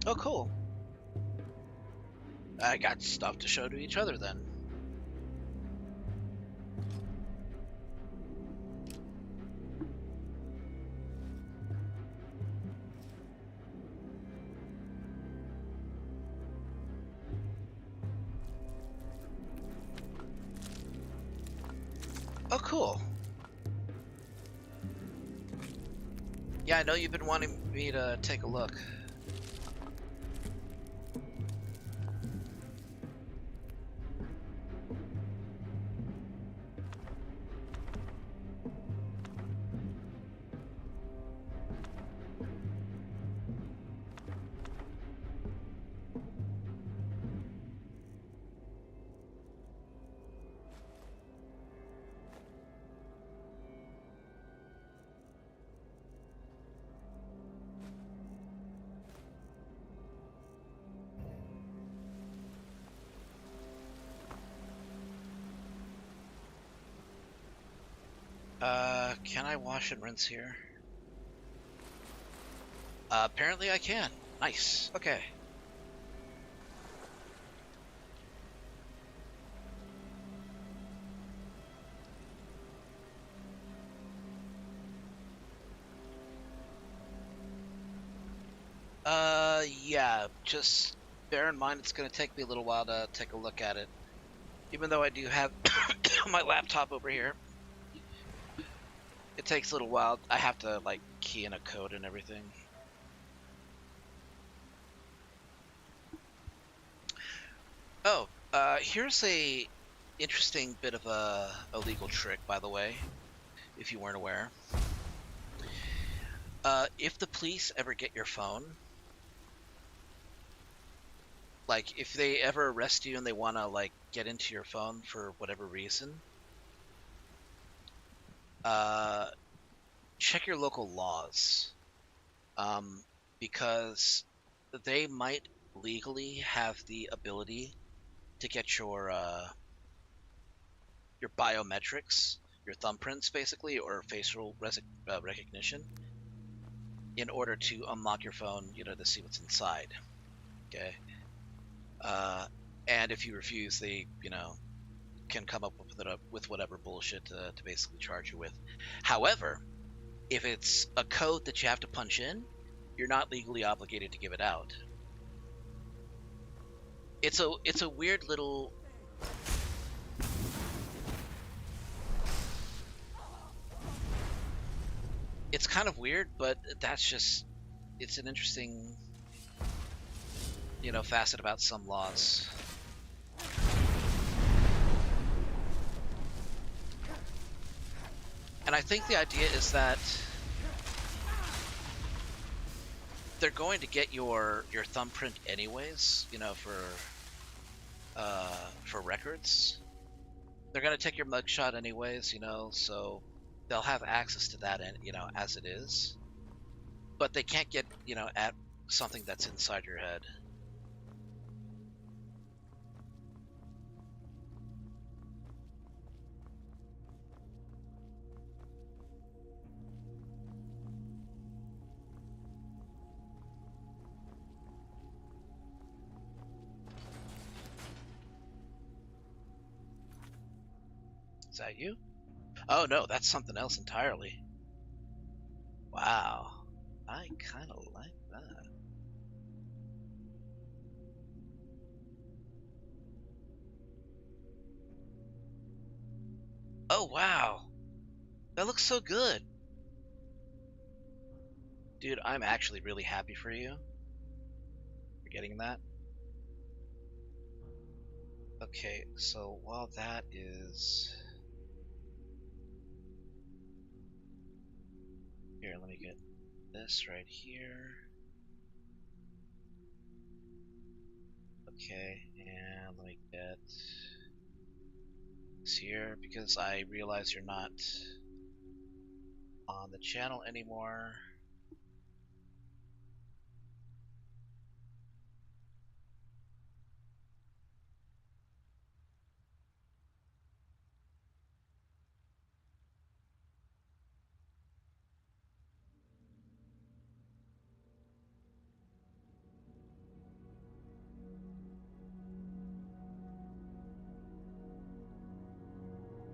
Oh, cool. I got stuff to show to each other then. Oh, cool. Yeah, I know you've been wanting me to take a look. Can I wash and rinse here? Apparently I can. Nice. Okay. Yeah, just bear in mind it's going to take me a little while to take a look at it. Even though I do have my laptop over here, it takes a little while. I have to, like, key in a code and everything. Oh, here's a interesting bit of a legal trick, by the way, if you weren't aware. If the police ever get your phone, like, if they ever arrest you and they want to, like, get into your phone for whatever reason, check your local laws, because they might legally have the ability to get your biometrics, your thumbprints, basically, or facial recognition, in order to unlock your phone, you know, to see what's inside. Okay. And if you refuse, they, you know, can come up with whatever bullshit to basically charge you with. However, if it's a code that you have to punch in, you're not legally obligated to give it out. It's a weird little. It's kind of weird, but that's just, it's an interesting, you know, facet about some laws. And I think the idea is that they're going to get your thumbprint anyways, you know, for records. They're going to take your mugshot anyways, you know, so they'll have access to that, and, you know, as it is. But they can't get, you know, at something that's inside your head. Is that you? Oh no, that's something else entirely. Wow. I kind of like that. Oh wow. That looks so good. Dude, I'm actually really happy for you for getting that. Okay, so while that is... Here, let me get this right here. Okay, and let me get this here, because I realize you're not on the channel anymore.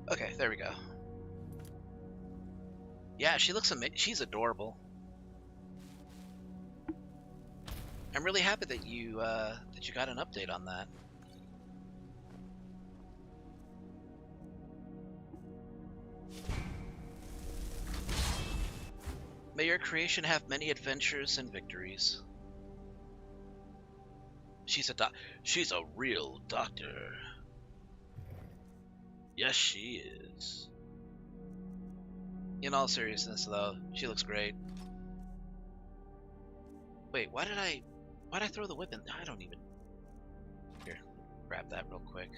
Okay, there we go. Yeah, she looks amazing. She's adorable. I'm really happy that you got an update on that. May your creation have many adventures and victories. She's a real doctor. Yes, she is. In all seriousness, though, she looks great. Wait, why'd I throw the whip in? I don't even... Here, grab that real quick.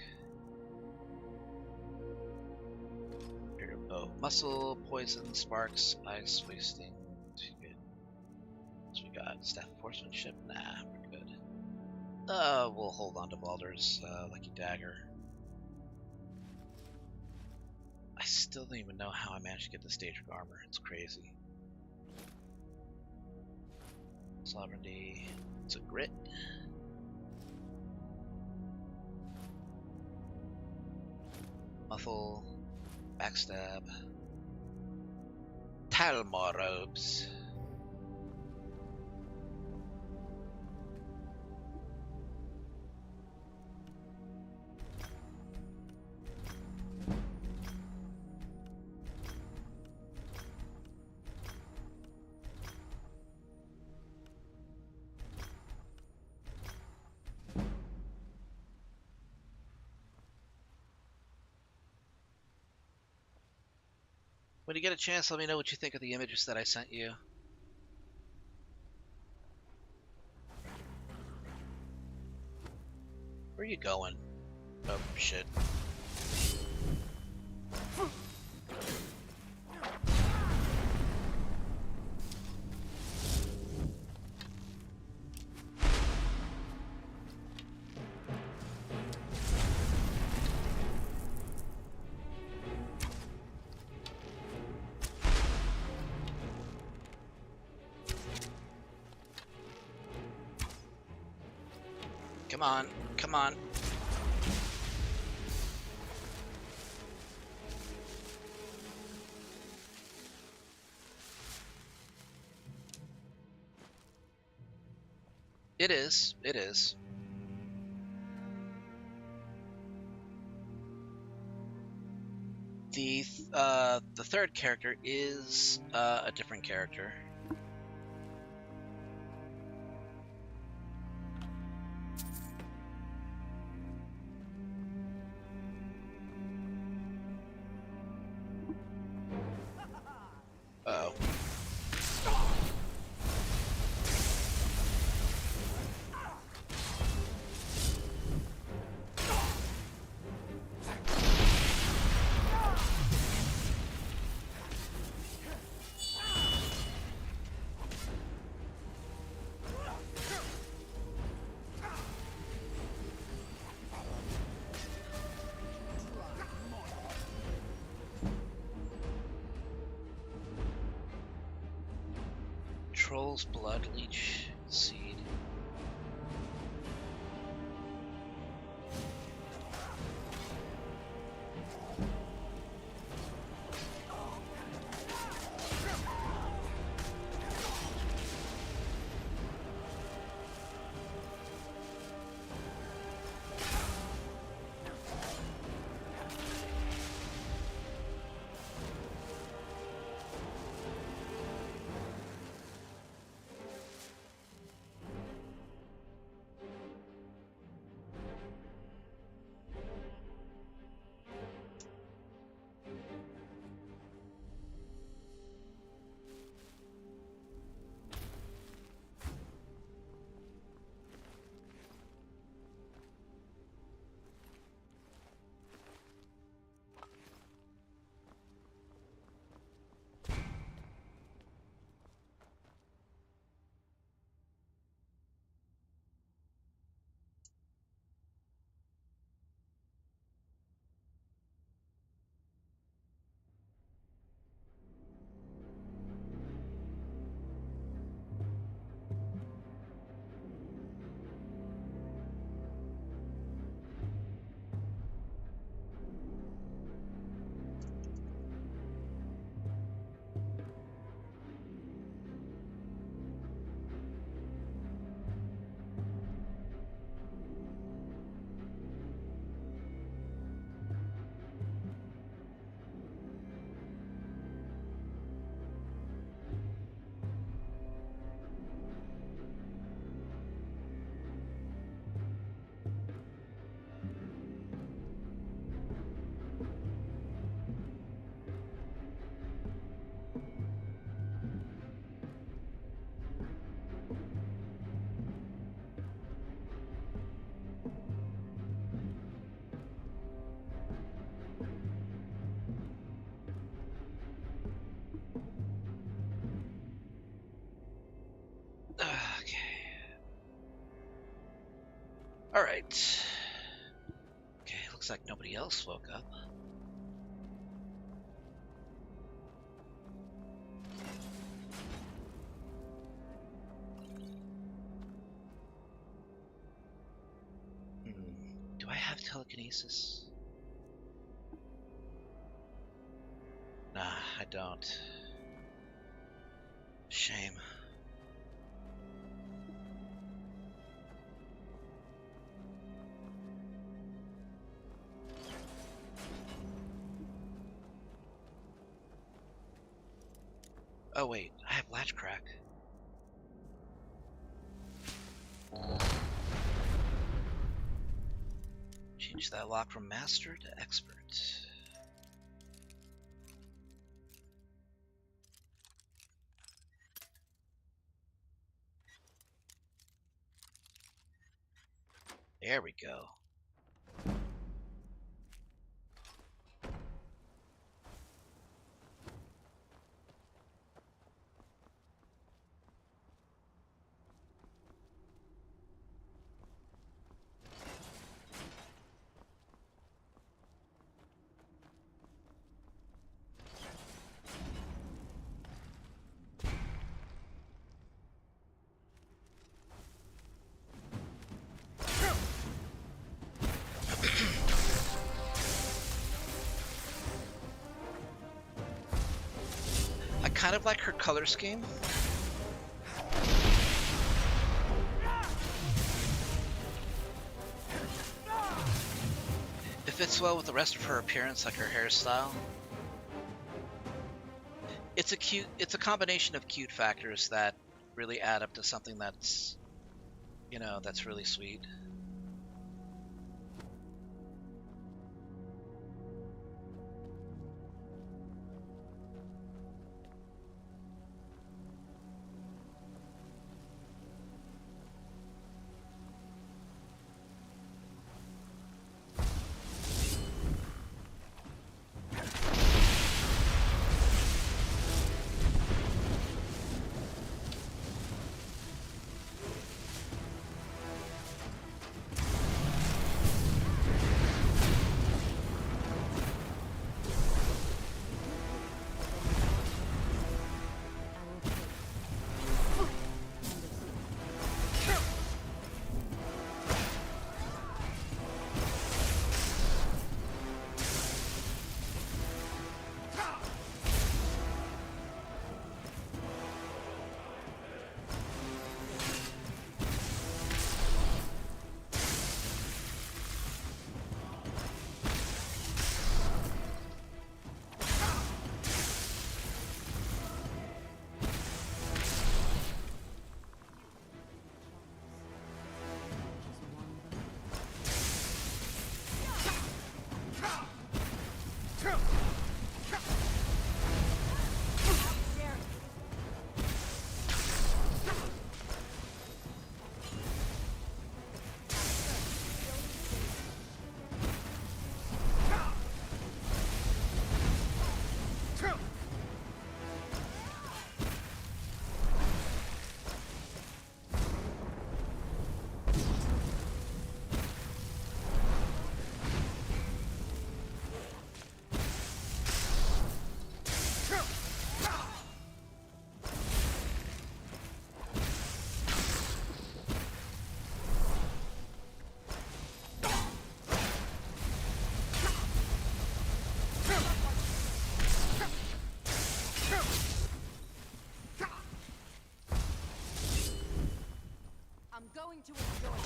Here, oh, muscle, poison, sparks, ice, wasting. Good. So we got staff horsemanship. Nah, we're good. We'll hold on to Baldur's lucky dagger. I still don't even know how I managed to get the stage armor. It's crazy. Sovereignty. It's a grit. Muffle. Backstab. Talmor robes. When you get a chance, let me know what you think of the images that I sent you. Where are you going? Oh, shit. Come on, come on. It is, it is. The third character is a different character. Uh-oh. Troll's blood leech seed. Alright. Okay, looks like nobody else woke up. Do I have telekinesis? Nah, I don't. Shame. Oh wait, I have latch crack. Change that lock from master to expert. There we go. I kind of like her color scheme. It fits well with the rest of her appearance, like her hairstyle. It's a combination of cute factors that really add up to something that's, that's really sweet. Going to enjoy it.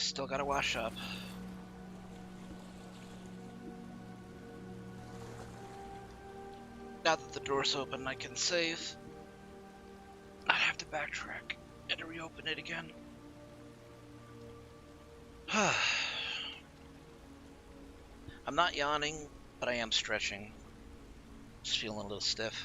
Still gotta wash up. Now that the door's open, I can save. Not have to backtrack and reopen it again. I'm not yawning, but I am stretching. Just feeling a little stiff.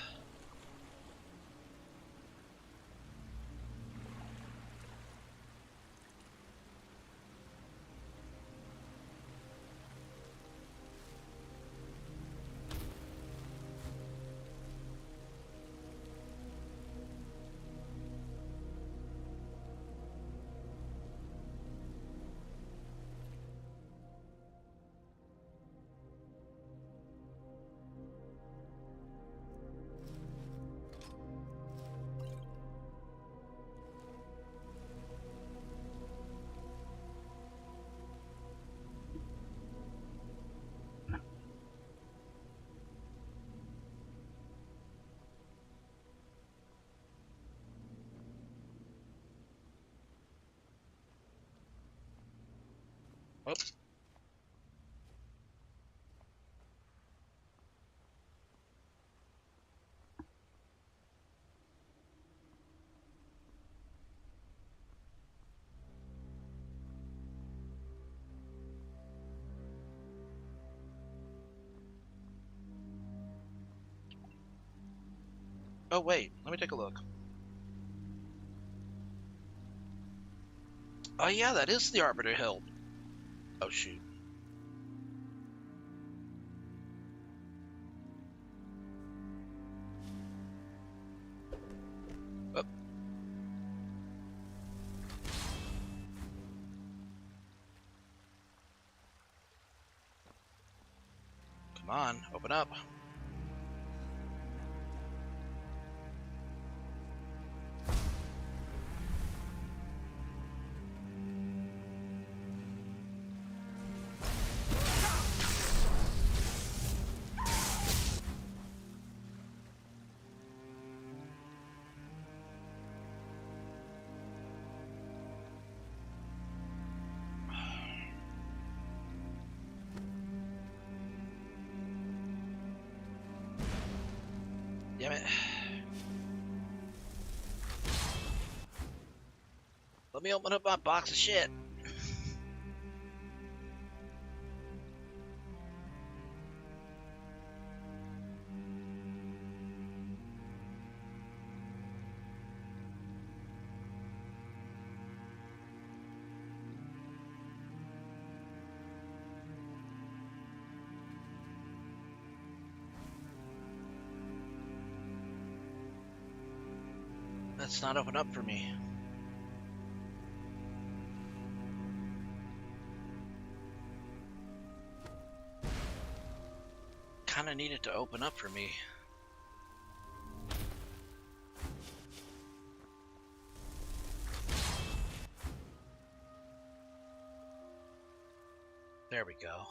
Oh. Oh wait, let me take a look. Oh yeah, that is the Arbiter Hill. Oh shoot. Oh. Come on, open up. Damn it. Let me open up my box of shit. That's not open up for me. Kinda need it to open up for me. There we go.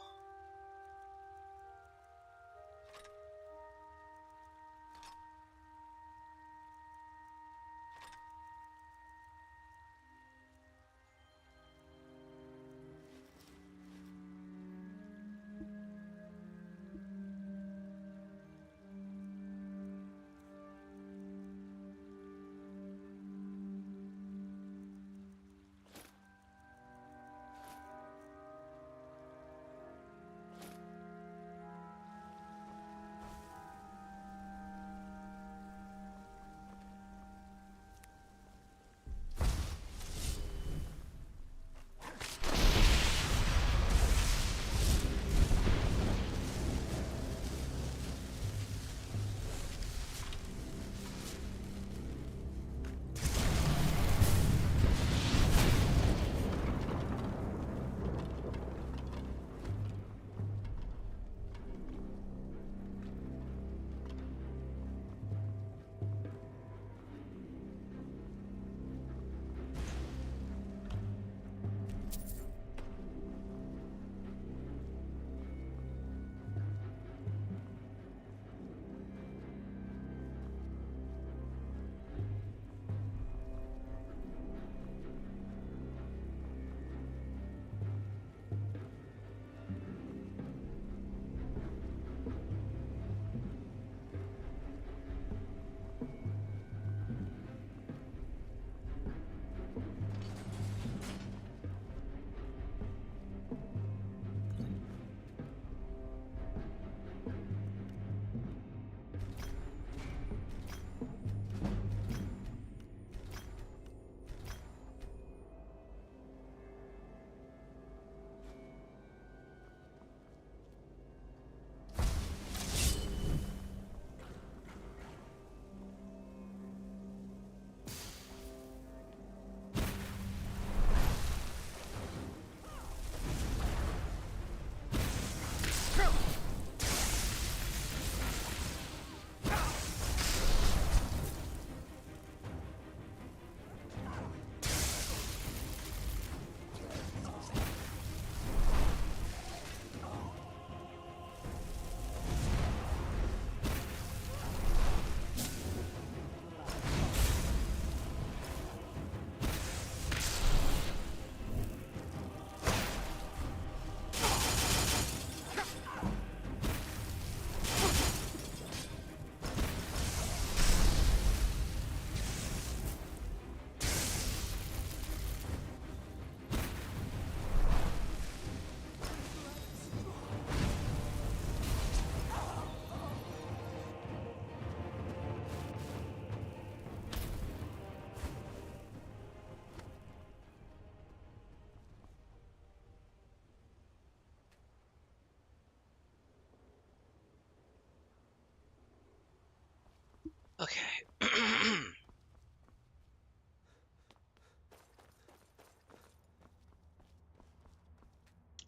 Okay.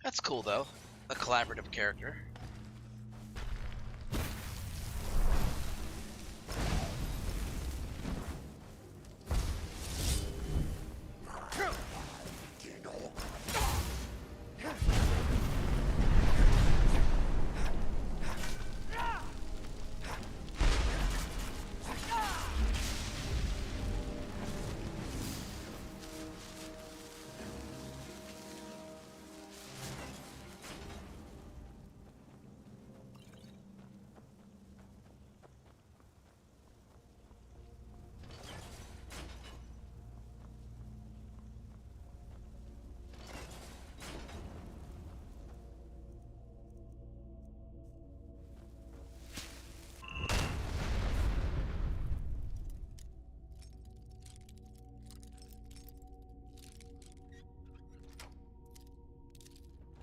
That's cool, though. A collaborative character.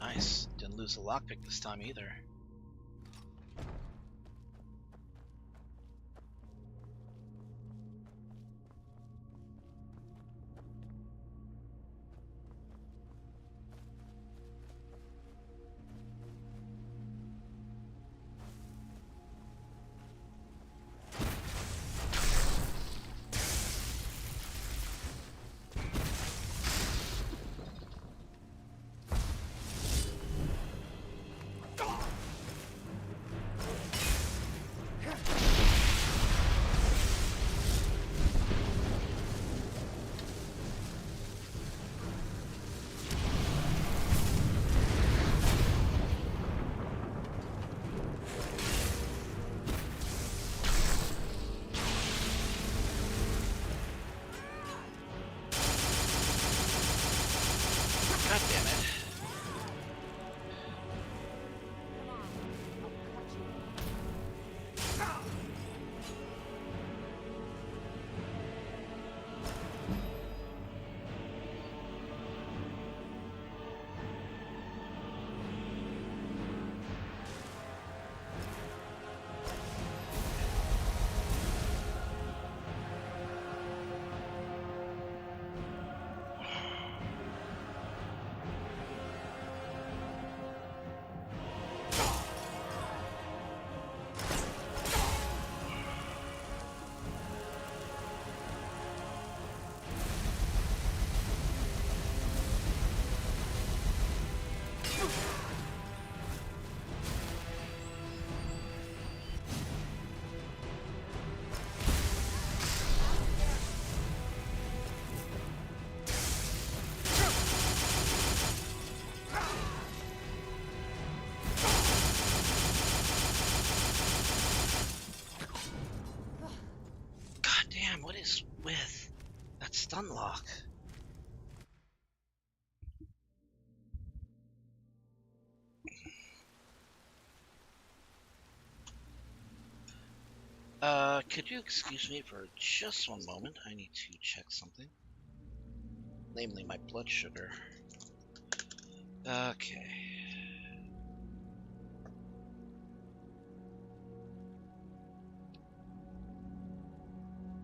Nice. Didn't lose the lockpick this time either. God damn it. God damn, what is with that stun lock? Could you excuse me for just one moment? I need to check something. Namely, my blood sugar. Okay.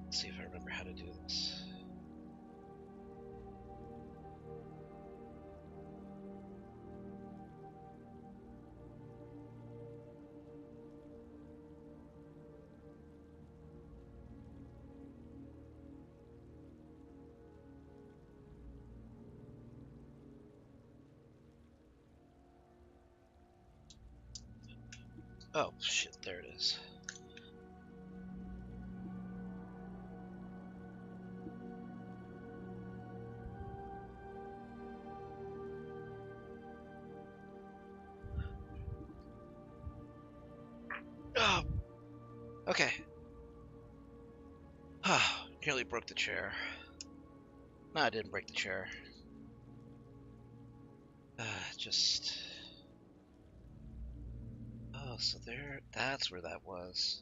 Let's see if I remember how to do this. Oh, shit, there it is. Oh, okay. Nearly broke the chair. No, I didn't break the chair. Just... Oh, so there... That's where that was.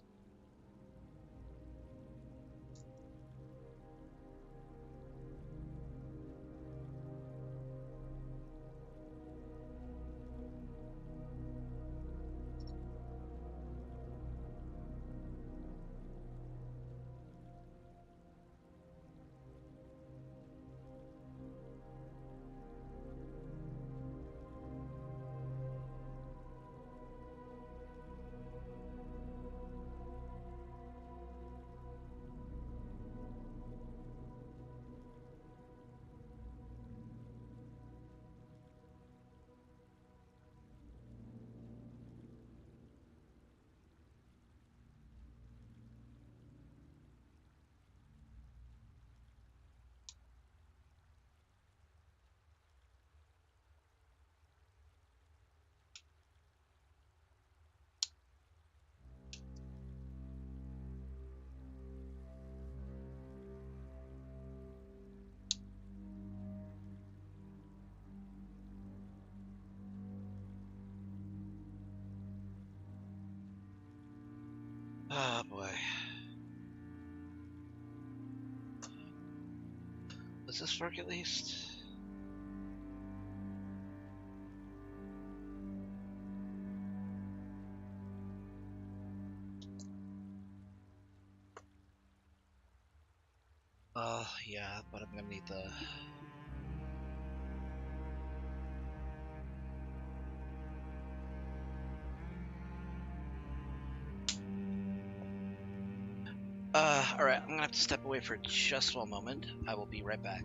Oh boy. Does this work at least? Yeah, but I'm gonna need the... Alright, I'm gonna have to step away for just one moment. I will be right back.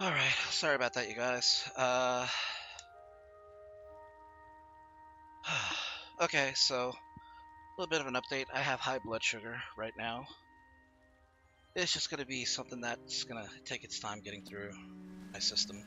Alright, sorry about that, you guys. Okay, so a little bit of an update. I have high blood sugar right now. It's just gonna be something that's gonna take its time getting through my system.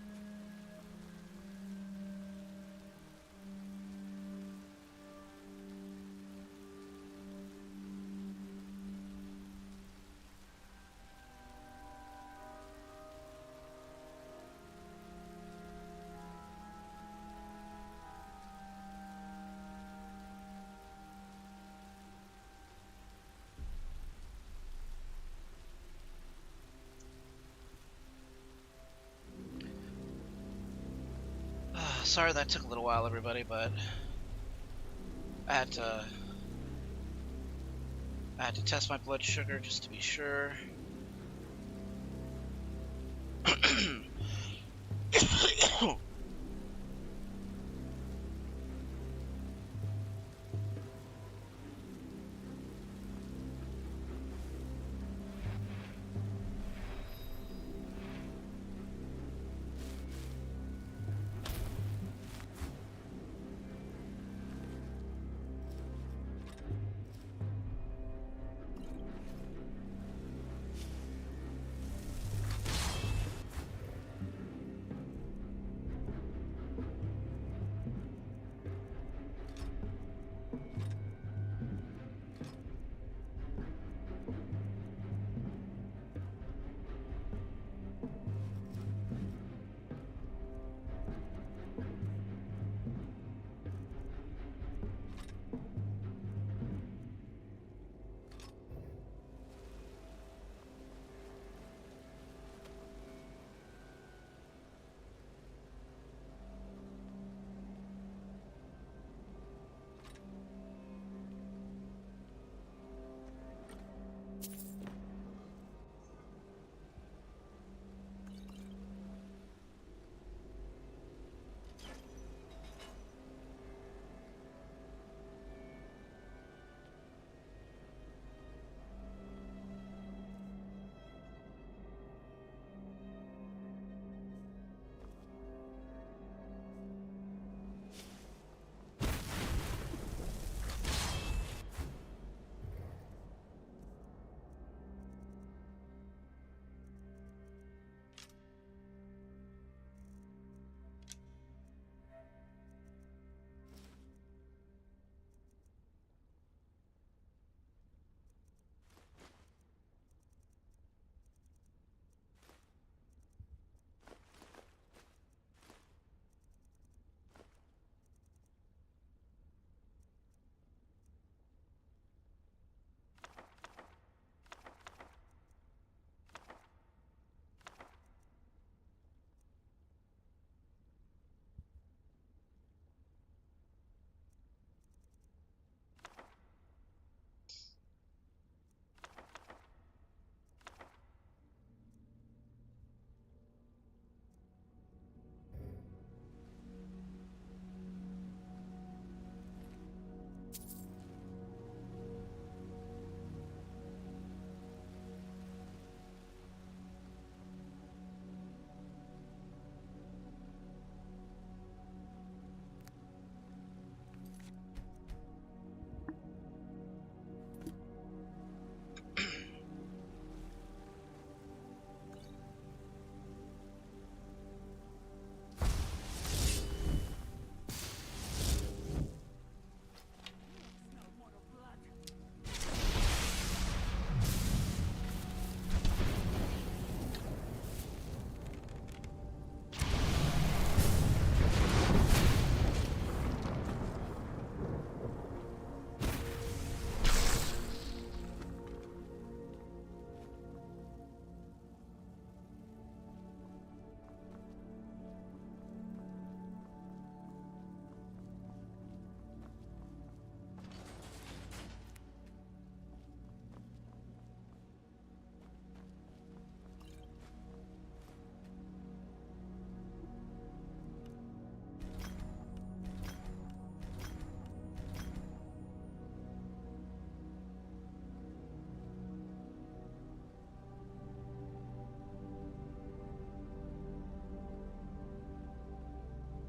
Sorry that took a little while, everybody, but I had to test my blood sugar just to be sure.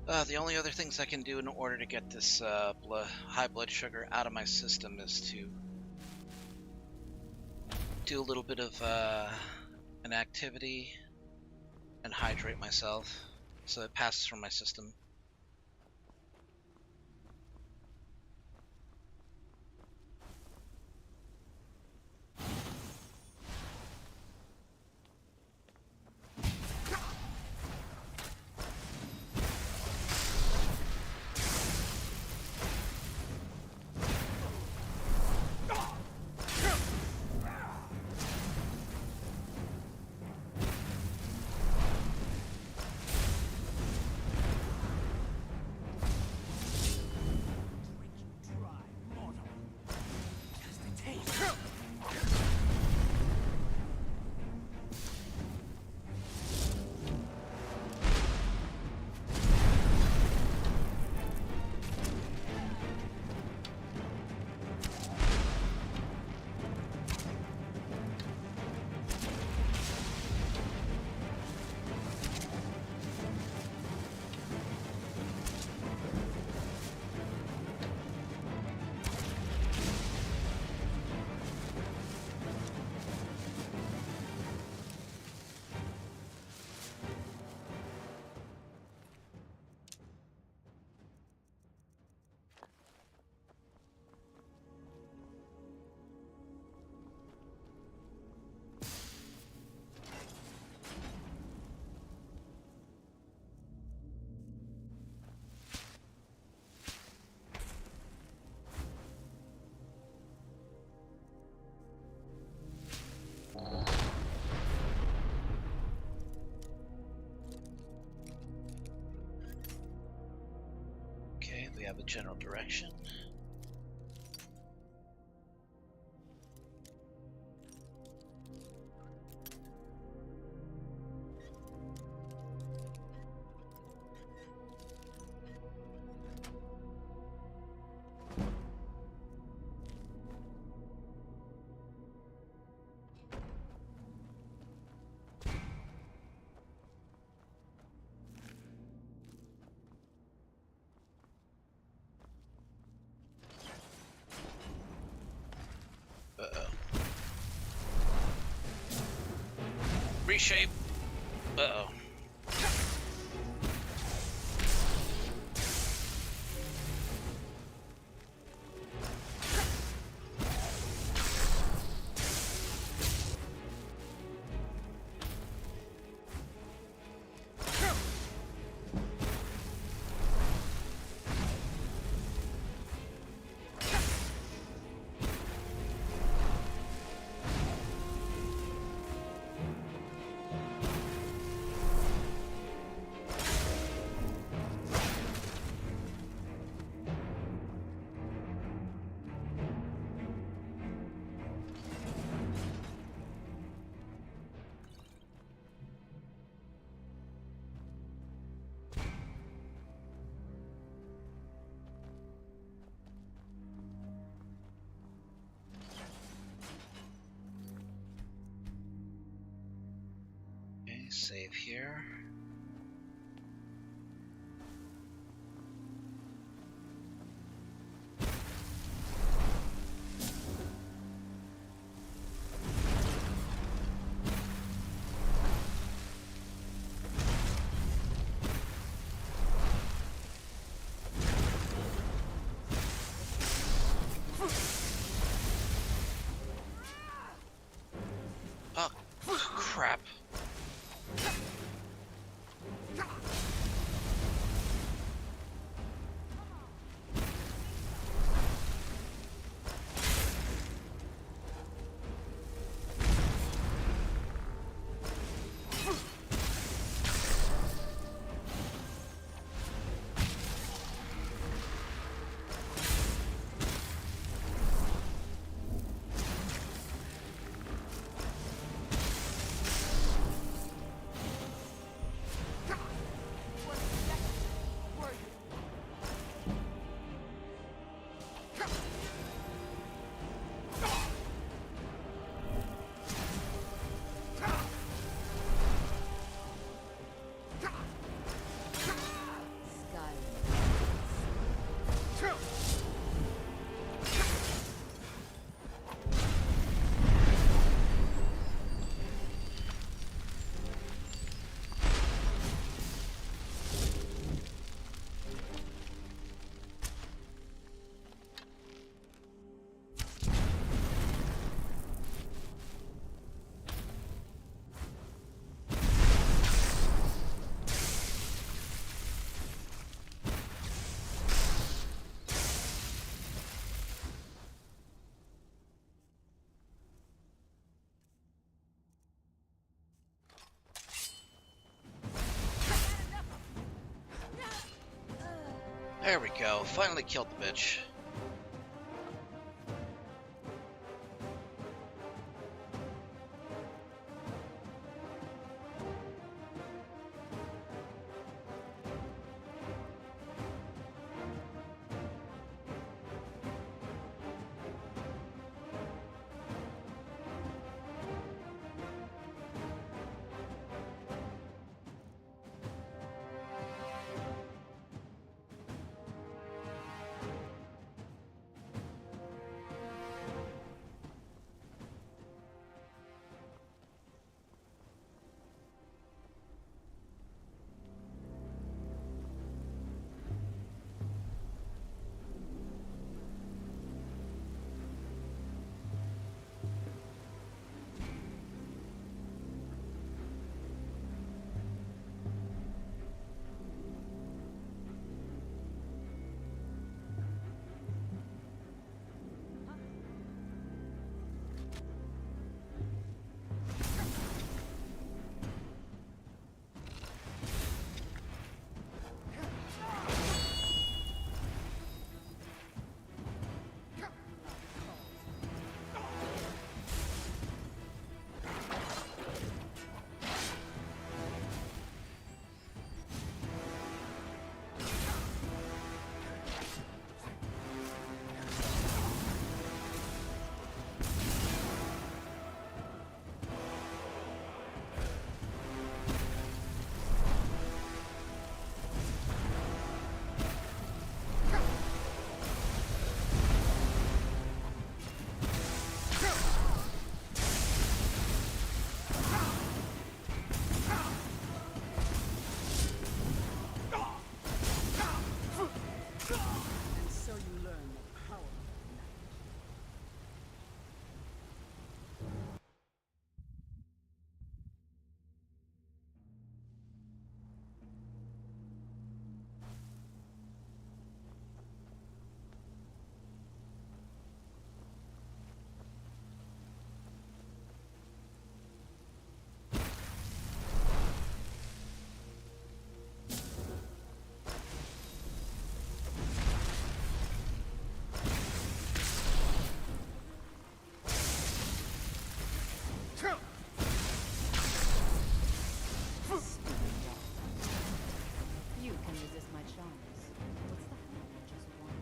The only other things I can do in order to get this high blood sugar out of my system is to do a little bit of an activity and hydrate myself so it passes from my system. Okay, we have a general direction. Uh-oh. Reshape. Uh-oh. Okay, save here. Oh, crap. There we go. Finally killed the bitch. And so you learn the power of magic. You can resist my charms. What's the harm in just one?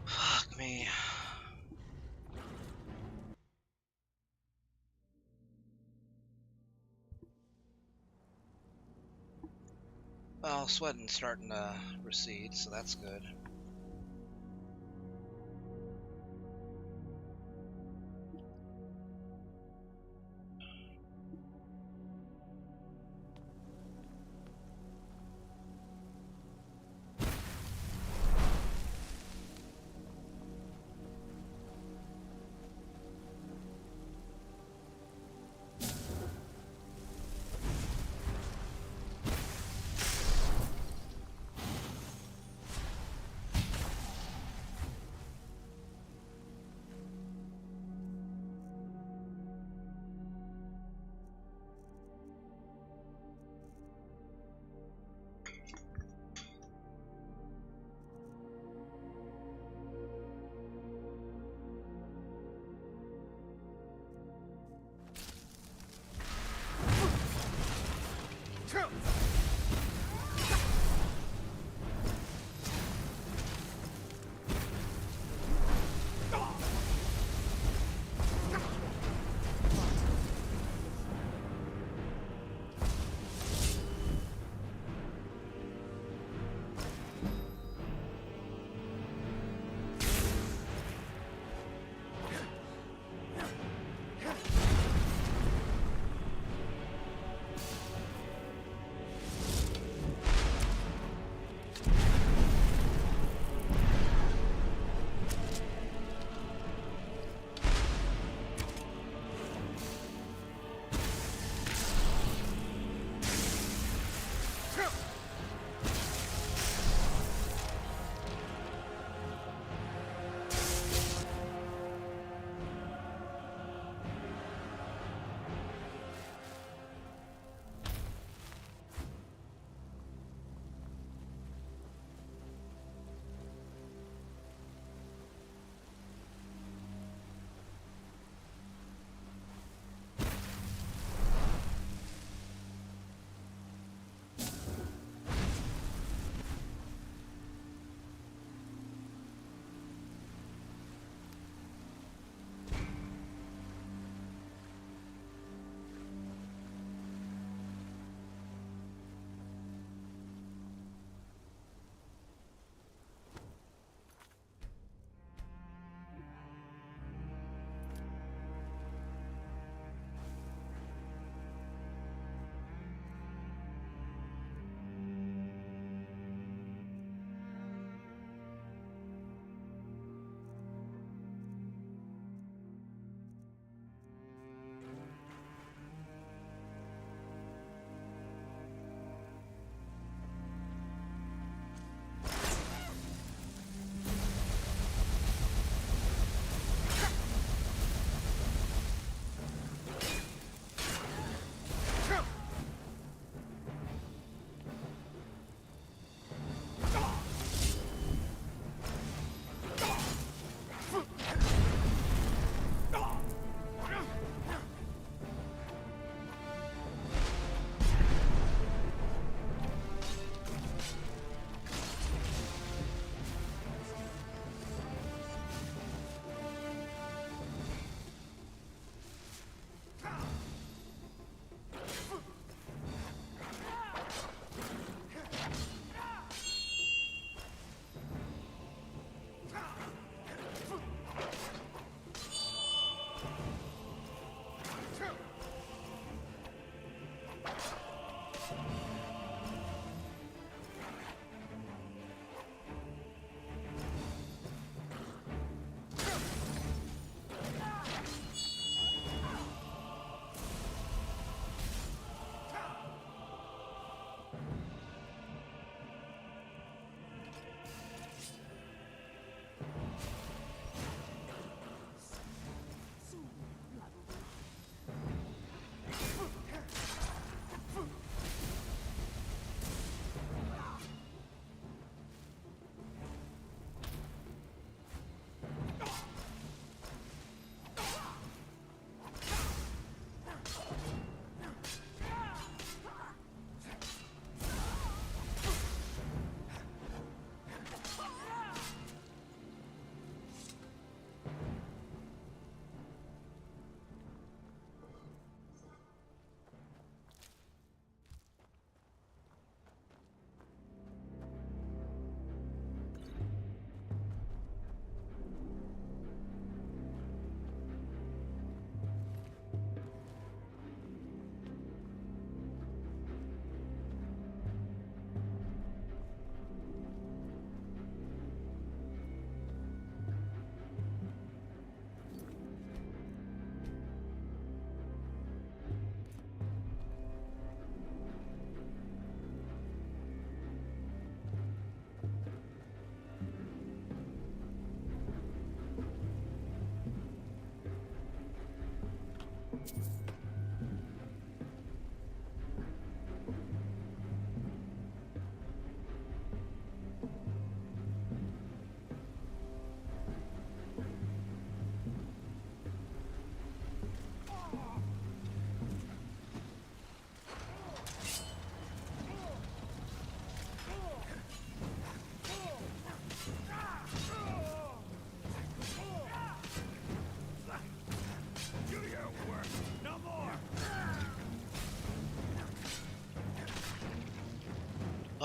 Fuck me. Well, sweating's starting to recede, so that's good.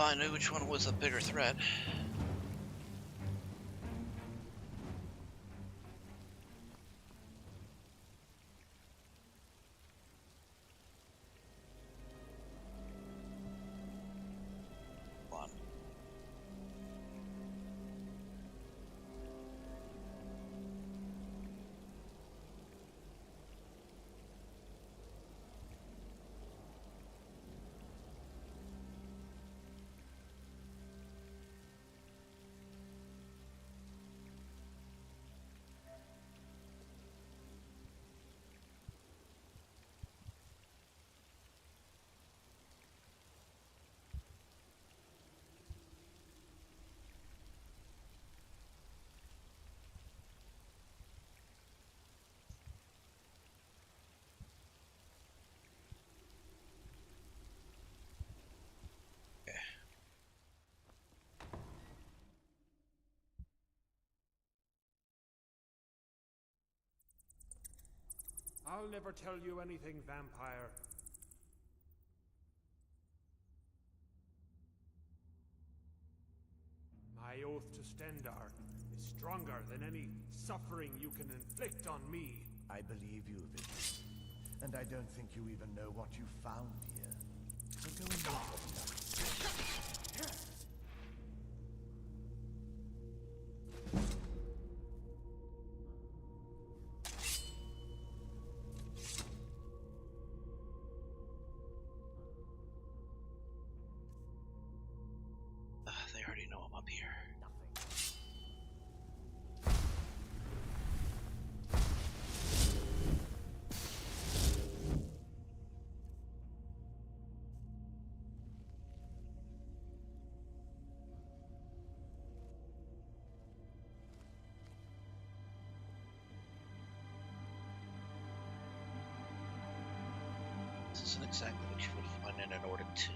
Well, I knew which one was a bigger threat. One. I'll never tell you anything, vampire. My oath to Stendar is stronger than any suffering you can inflict on me. I believe you, Vigil. And I don't think you even know what you found here. So go and look at that. They already know I'm up here. This isn't exactly what you would find in an Nordic tomb.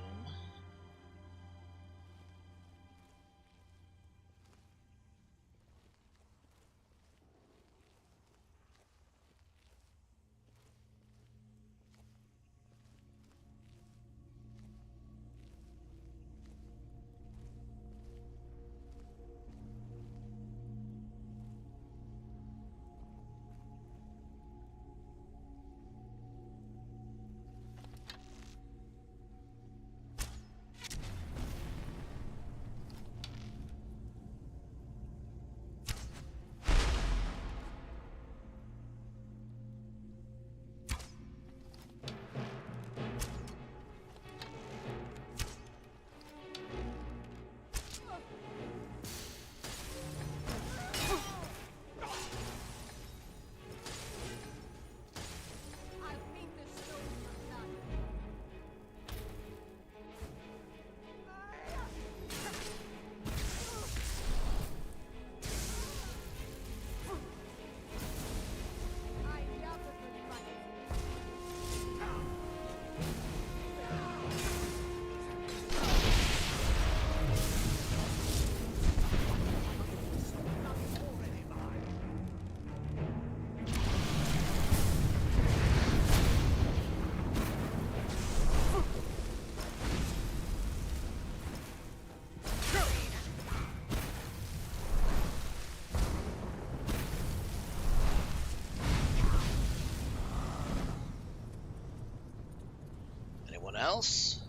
Anyone else?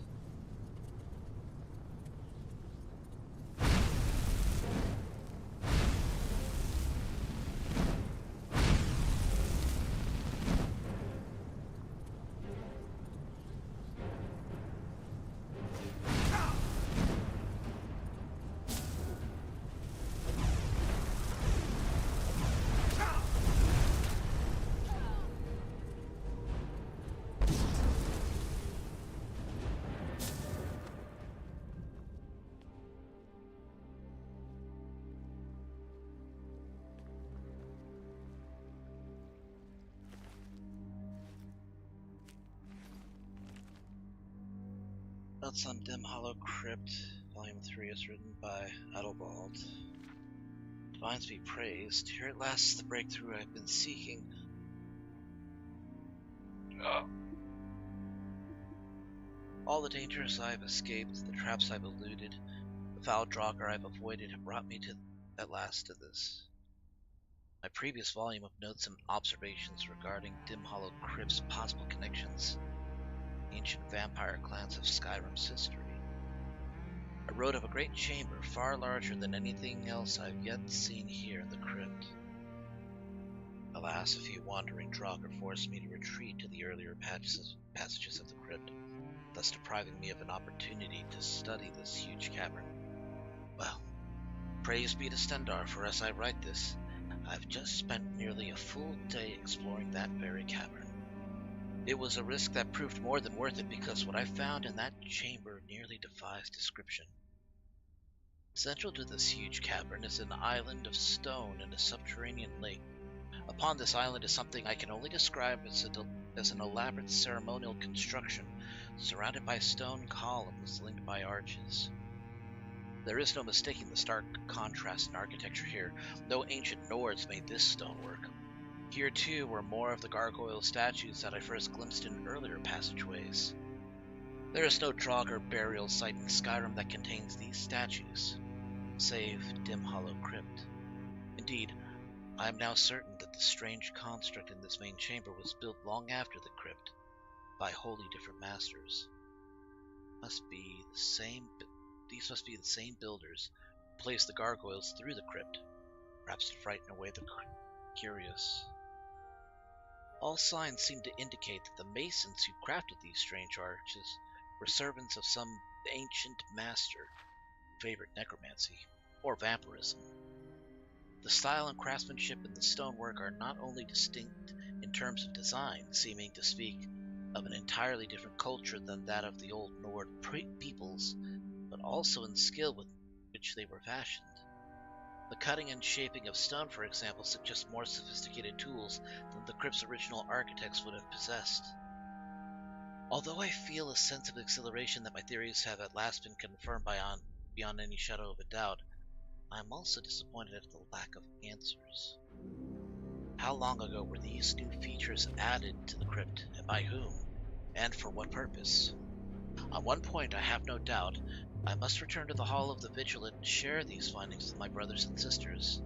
Notes on Dim Hollow Crypt, Volume 3 is written by Adelbald. Divines be praised. Here at last is the breakthrough I've been seeking. All the dangers I've escaped, the traps I've eluded, the foul Draugr I've avoided have brought me at last to this. My previous volume of notes and observations regarding Dim Hollow Crypt's possible connections, ancient vampire clans of Skyrim's history. I wrote of a great chamber far larger than anything else I've yet seen here in the crypt. Alas, a few wandering Draugr forced me to retreat to the earlier passages of the crypt, thus depriving me of an opportunity to study this huge cavern. Well, praise be to Stendar, for as I write this, I've just spent nearly a full day exploring that very cavern. It was a risk that proved more than worth it because what I found in that chamber nearly defies description. Central to this huge cavern is an island of stone in a subterranean lake. Upon this island is something I can only describe as an elaborate ceremonial construction surrounded by stone columns linked by arches. There is no mistaking the stark contrast in architecture here. No ancient Nords made this stonework. Here too were more of the gargoyle statues that I first glimpsed in earlier passageways. There is no Draugr burial site in Skyrim that contains these statues, save Dim Hollow Crypt. Indeed, I am now certain that the strange construct in this main chamber was built long after the crypt, by wholly different masters. These must be the same builders who placed the gargoyles through the crypt, perhaps to frighten away the curious. All signs seem to indicate that the masons who crafted these strange arches were servants of some ancient master who favored necromancy or vampirism. The style and craftsmanship in the stonework are not only distinct in terms of design, seeming to speak of an entirely different culture than that of the old Nord peoples, but also in skill with which they were fashioned. The cutting and shaping of stone, for example, suggests more sophisticated tools than the crypt's original architects would have possessed. Although I feel a sense of exhilaration that my theories have at last been confirmed beyond any shadow of a doubt, I am also disappointed at the lack of answers. How long ago were these new features added to the crypt, and by whom, and for what purpose? On one point I have no doubt. I must return to the Hall of the Vigilant and share these findings with my brothers and sisters.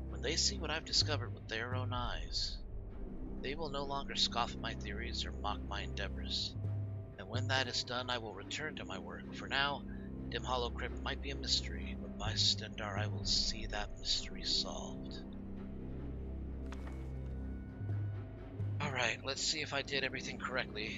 When they see what I've discovered with their own eyes, they will no longer scoff at my theories or mock my endeavors. And when that is done, I will return to my work. For now, Dim Hollow Crypt might be a mystery, but by Stendar I will see that mystery solved. Alright, let's see if I did everything correctly.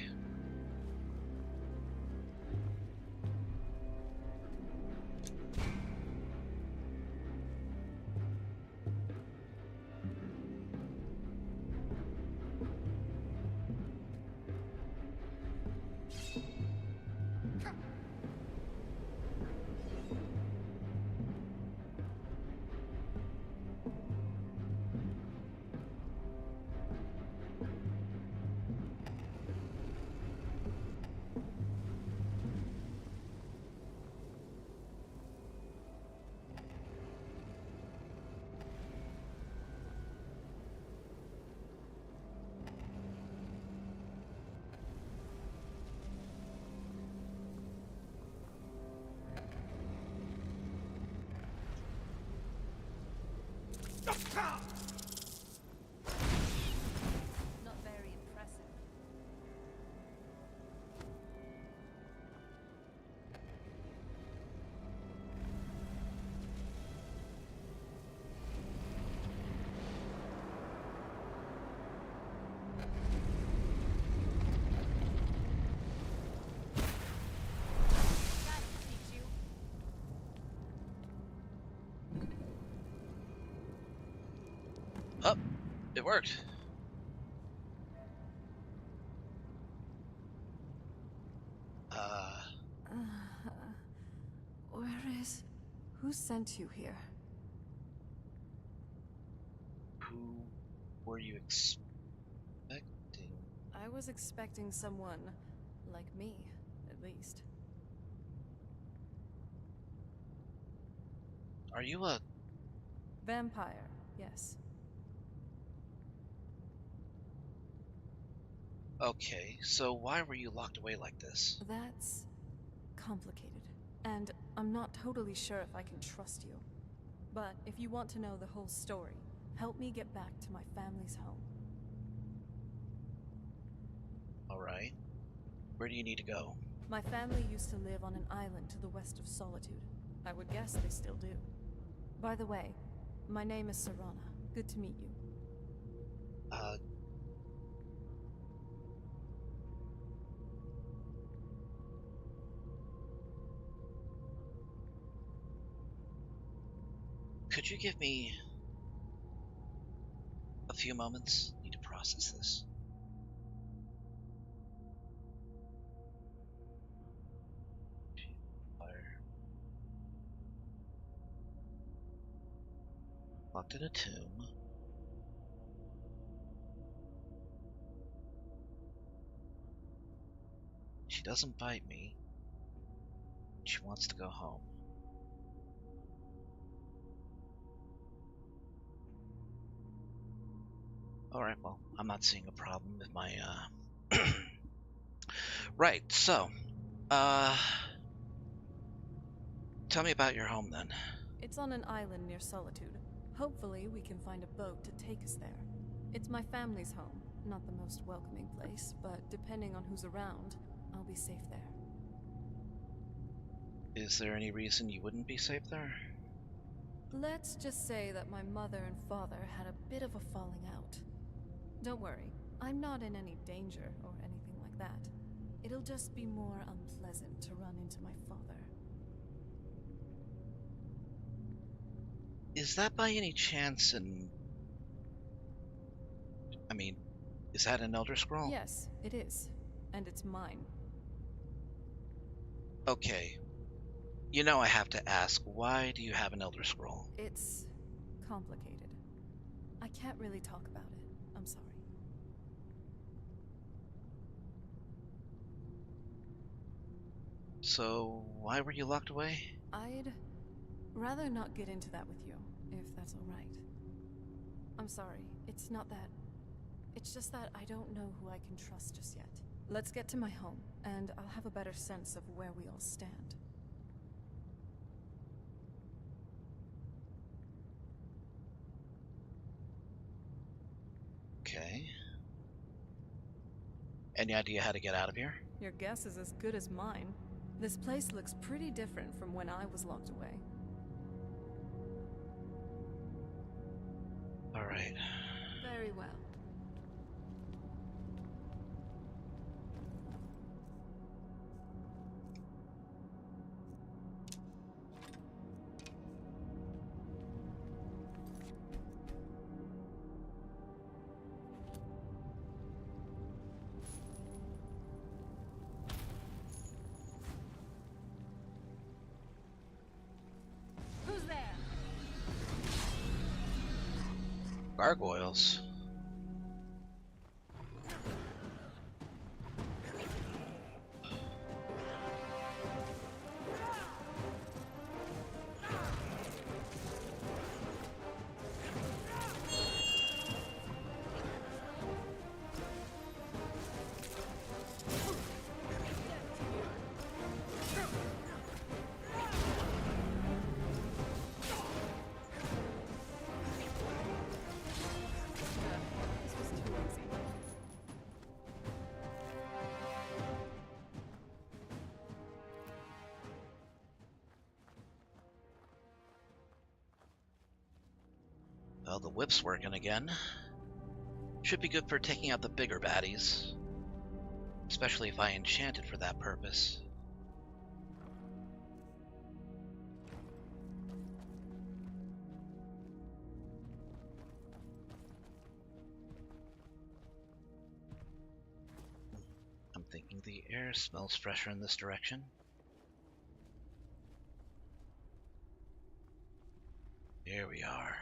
Not very impressive. That will teach you. Oh, it worked. Where is... Who sent you here? Who were you expecting? I was expecting someone like me, at least. Are you a... Vampire, yes. Okay, so why were you locked away like this? That's complicated, and I'm not totally sure if I can trust you. But if you want to know the whole story, help me get back to my family's home. Alright. Where do you need to go? My family used to live on an island to the west of Solitude. I would guess they still do. By the way, my name is Serana. Good to meet you. Could you give me a few moments? Need to process this. Fire. Locked in a tomb. She doesn't bite me. She wants to go home. Alright, well, I'm not seeing a problem with my, Right, so, tell me about your home then. It's on an island near Solitude. Hopefully, we can find a boat to take us there. It's my family's home. Not the most welcoming place, but depending on who's around, I'll be safe there. Is there any reason you wouldn't be safe there? Let's just say that my mother and father had a bit of a falling out. Don't worry, I'm not in any danger or anything like that. It'll just be more unpleasant to run into my father. Is that by any chance is that an Elder Scroll? Yes, it is. And it's mine. Okay. You know I have to ask, why do you have an Elder Scroll? It's complicated. I can't really talk about it. I'm sorry. So, why were you locked away? I'd rather not get into that with you, if that's all right. I'm sorry. It's not that. It's just that I don't know who I can trust just yet. Let's get to my home, and I'll have a better sense of where we all stand. Okay. Any idea how to get out of here? Your guess is as good as mine. This place looks pretty different from when I was locked away. Alright. Very well. Who's there? Gargoyles. This was too easy. Well, the whip's working again. Should be good for taking out the bigger baddies. Especially if I enchant it for that purpose. I'm thinking the air smells fresher in this direction. Here we are.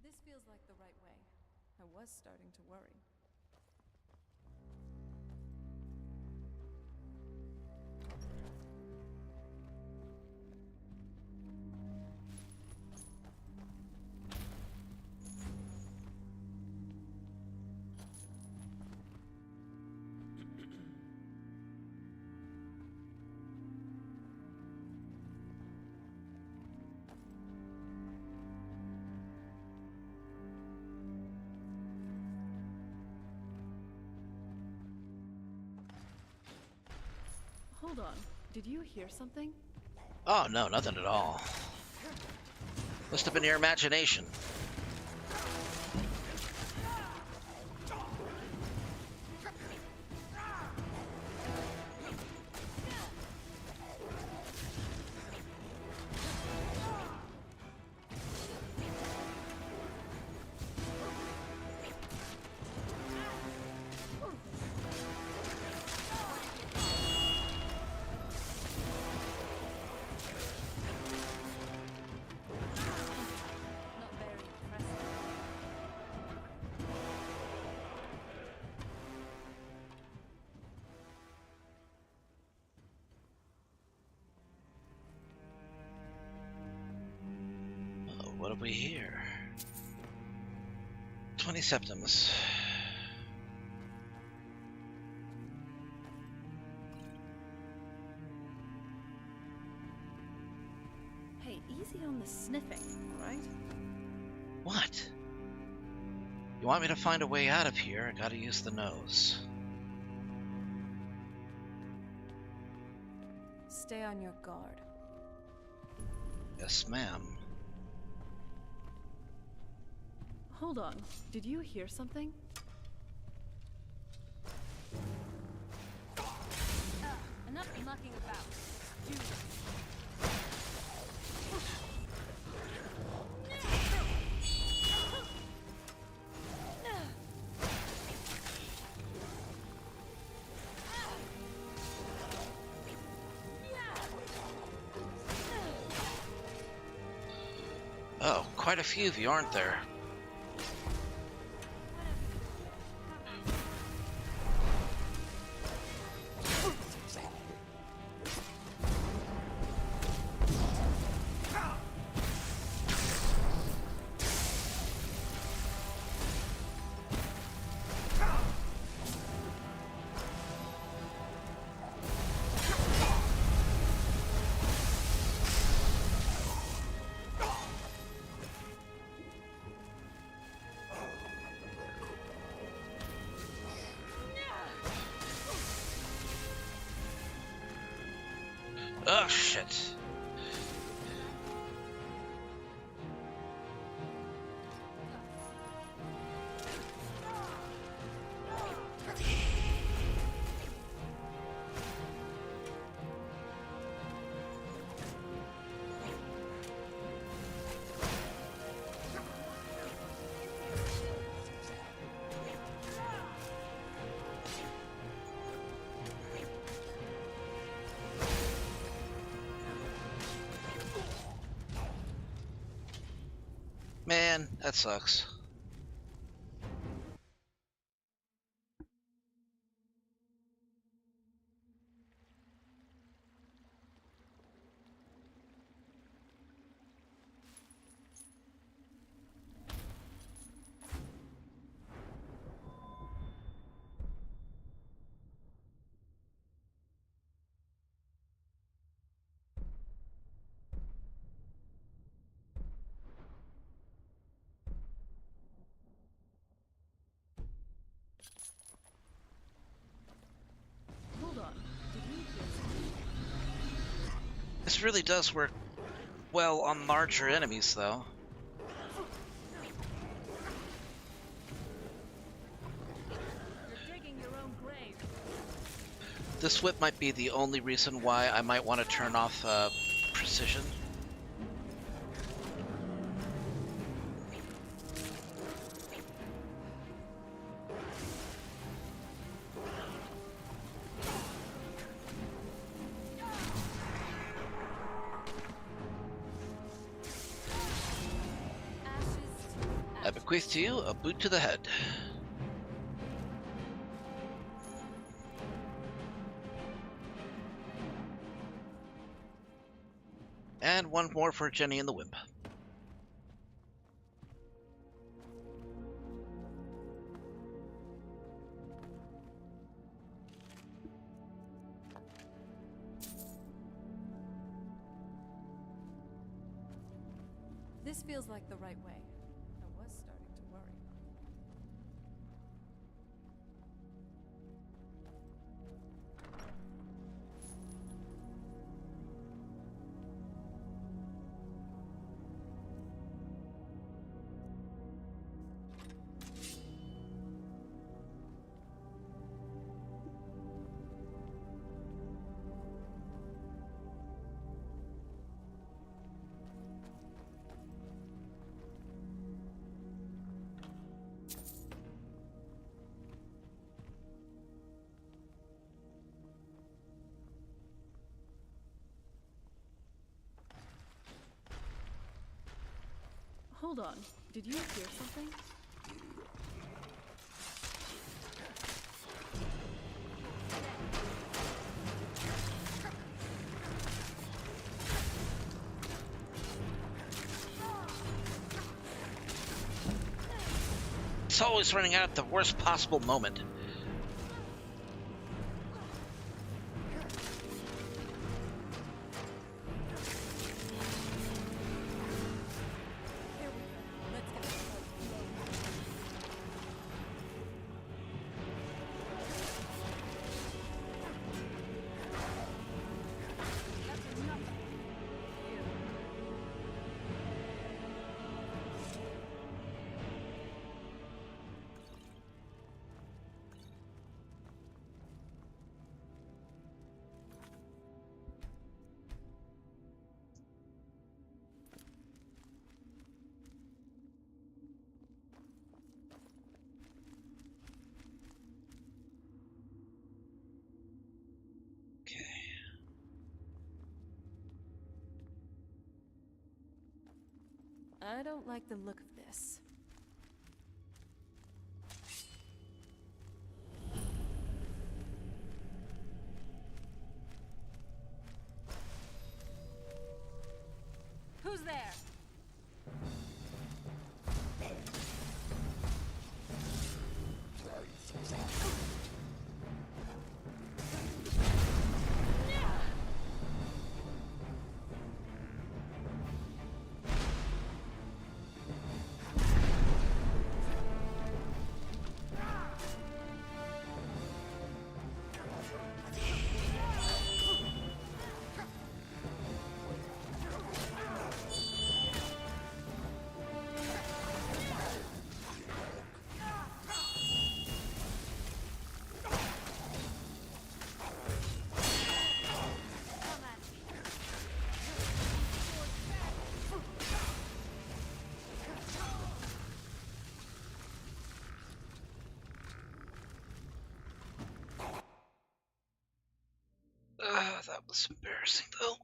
This feels like the right way. I was starting to worry. Hold on. Did you hear something? Oh, no, nothing at all. Must have been your imagination. Not very impressive. Oh, what have we here? 20 septims. Hey, easy on the sniffing, alright? What? You want me to find a way out of here? I gotta use the nose. Stay on your guard. Yes, ma'am. Hold on. Did you hear something? Enough mucking about. Do this. Oh, quite a few of you, aren't there? Oh, shit. Man, that sucks. Hold on. Did you hear something? This really does work well on larger enemies, though. You're digging your own grave. This whip might be the only reason why I might want to turn off precision. I bequeath to you a boot to the head. And one more for Jenny and the Wimp. This feels like the right way. I was starting to worry. Hold on. Did you hear something? It's always running out at the worst possible moment. Here we go. Let's get this That's enough. Here. Okay. I don't like the look of this. Who's there? That was embarrassing, though.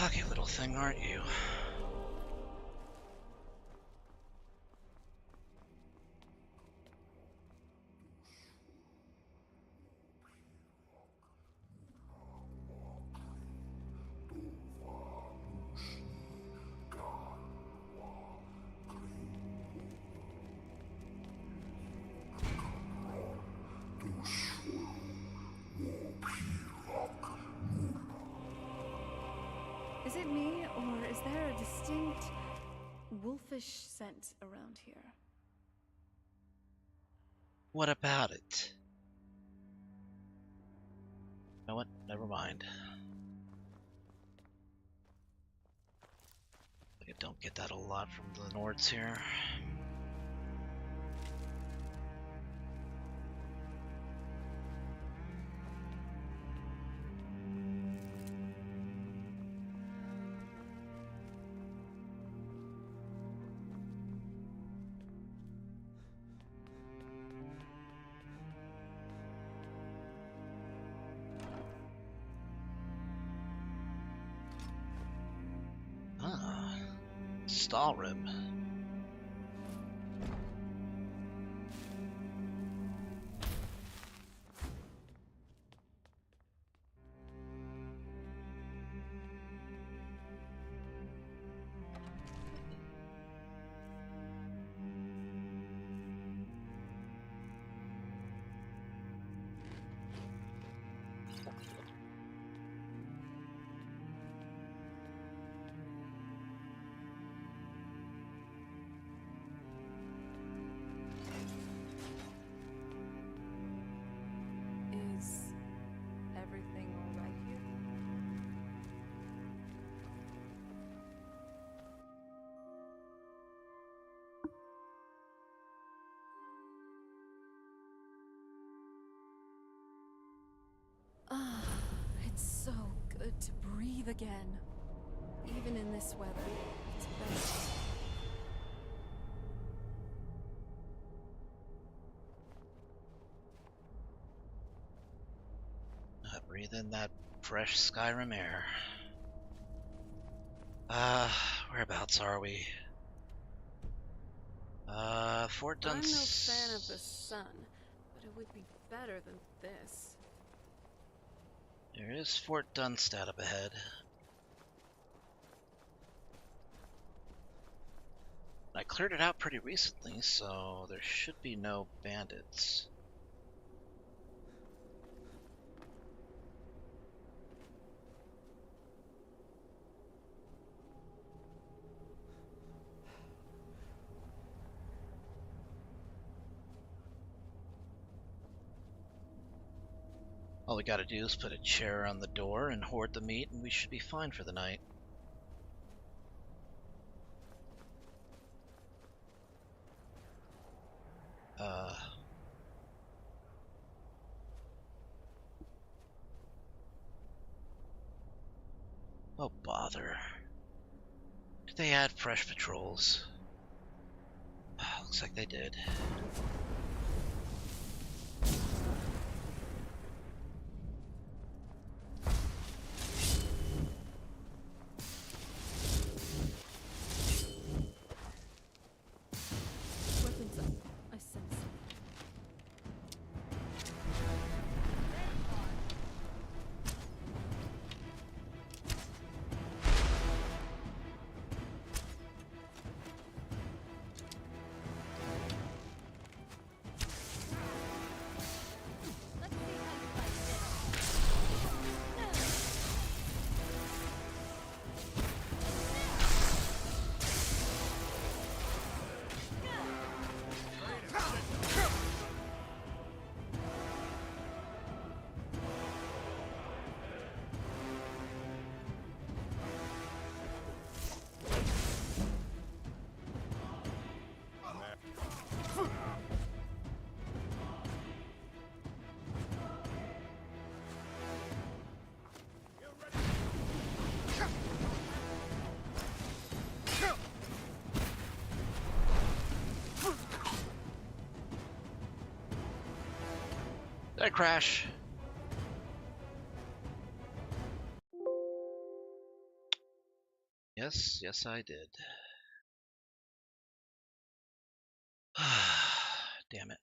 cocky little thing, aren't you? Is it me, or is there a distinct wolfish scent around here? What about it? You know what? Never mind. I don't get that a lot from the Nords here. Ah, Skyrim. Is everything all right here? Ah, it's so good to breathe again. Even in this weather, it's best. Breathe in that fresh Skyrim air. Whereabouts are we? Fort I'm no Dunst. fan of the sun, but it would be better than this. There is Fort Dunst up ahead. I cleared it out pretty recently, so there should be no bandits. All we gotta do is put a chair on the door and hoard the meat, and we should be fine for the night. Oh bother. Did they add fresh patrols? Looks like they did. Weapons up. I sense it. Did I crash? Yes, I did. Damn it.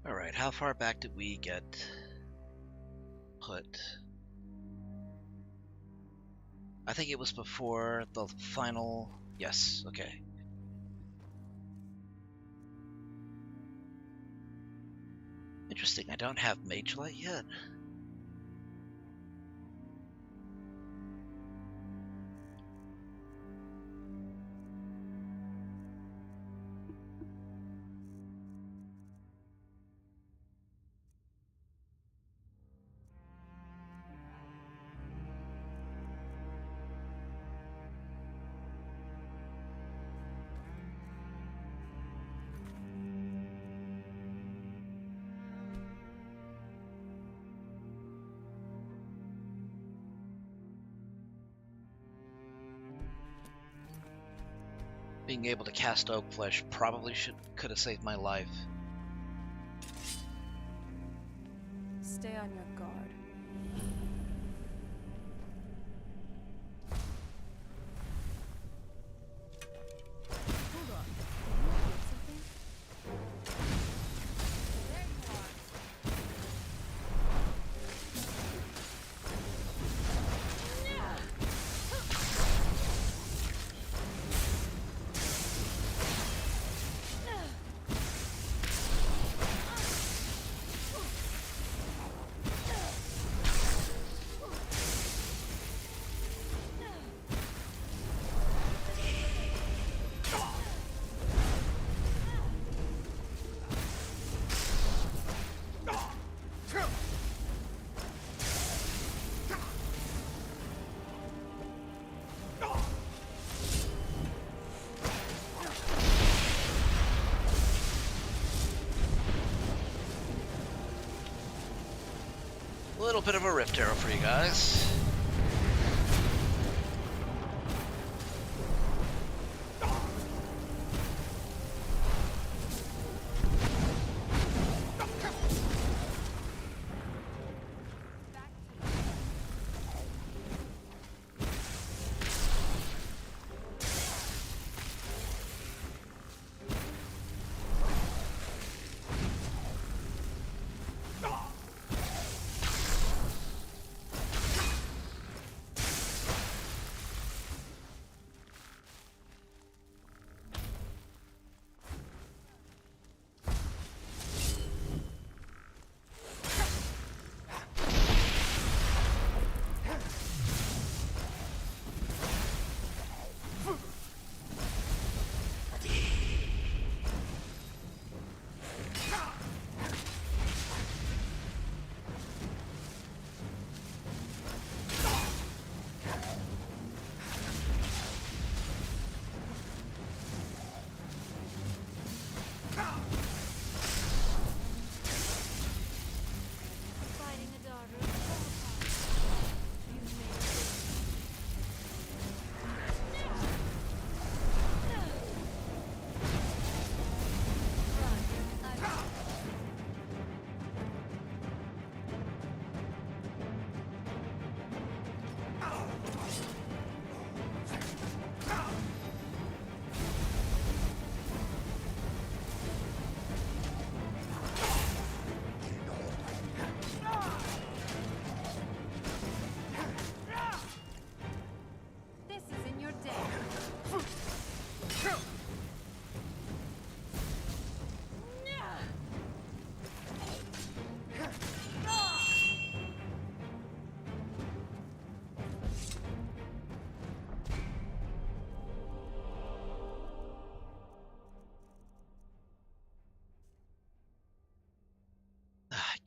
Alright, how far back did we get put? I think it was before the final... Yes, okay. Interesting, I don't have Mage Light yet. Being able to cast Oak Flesh probably could have saved my life. Stay on your guard. Hold on. You want something? There you are. A little bit of a Rift Arrow for you guys.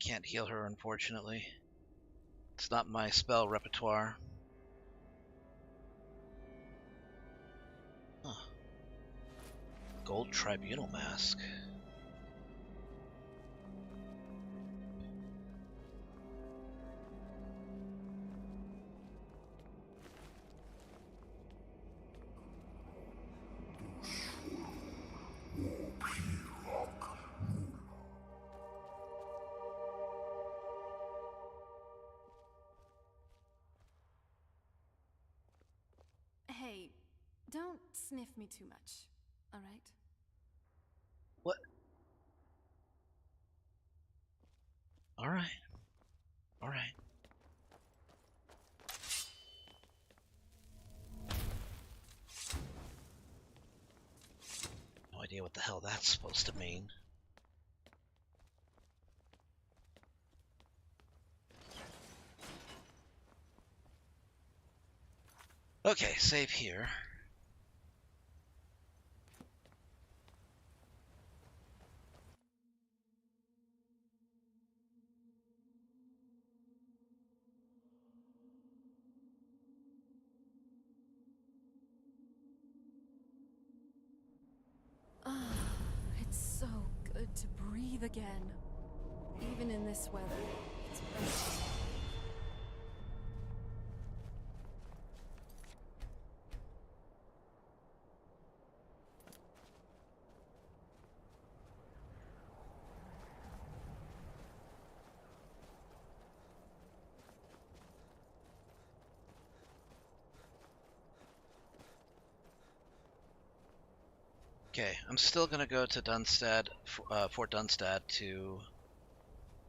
can't heal her, unfortunately. It's not my spell repertoire. Huh. Gold Tribunal Mask. Hey, don't sniff me too much, alright? What? Alright. Alright. No idea what the hell that's supposed to mean. Okay, save here. Ah, it's so good to breathe again. Even in this weather, it's perfect. Okay, I'm still gonna go to Dunstad, Fort Dunstad to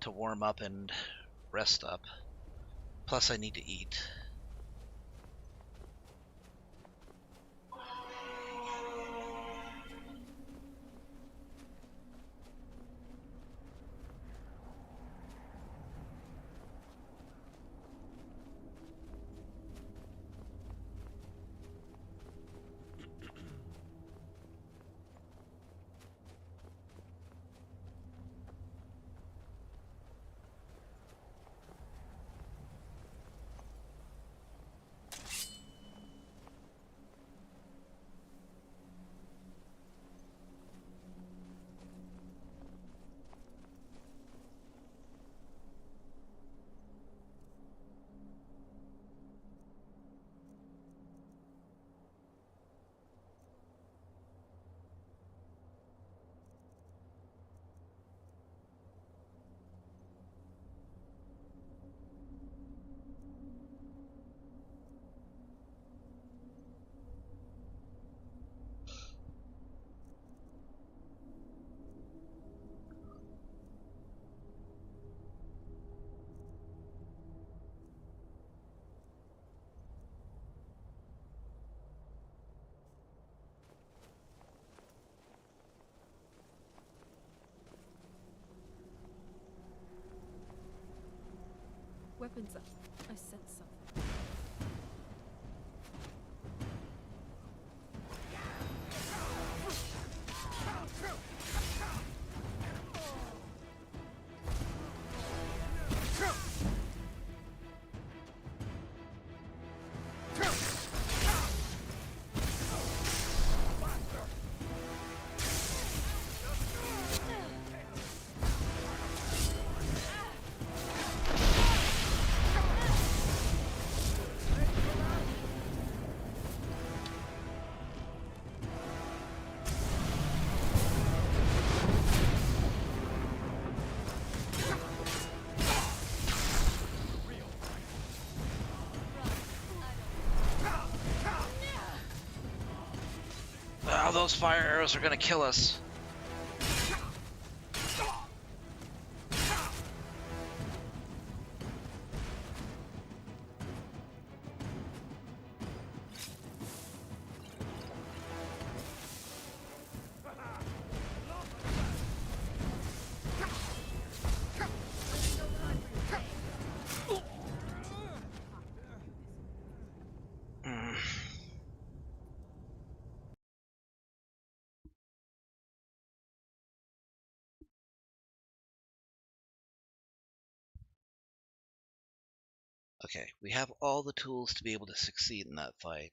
warm up and rest up. Plus, I need to eat. Weapons up. I sense something. Oh, those fire arrows are gonna kill us. Okay, we have all the tools to be able to succeed in that fight.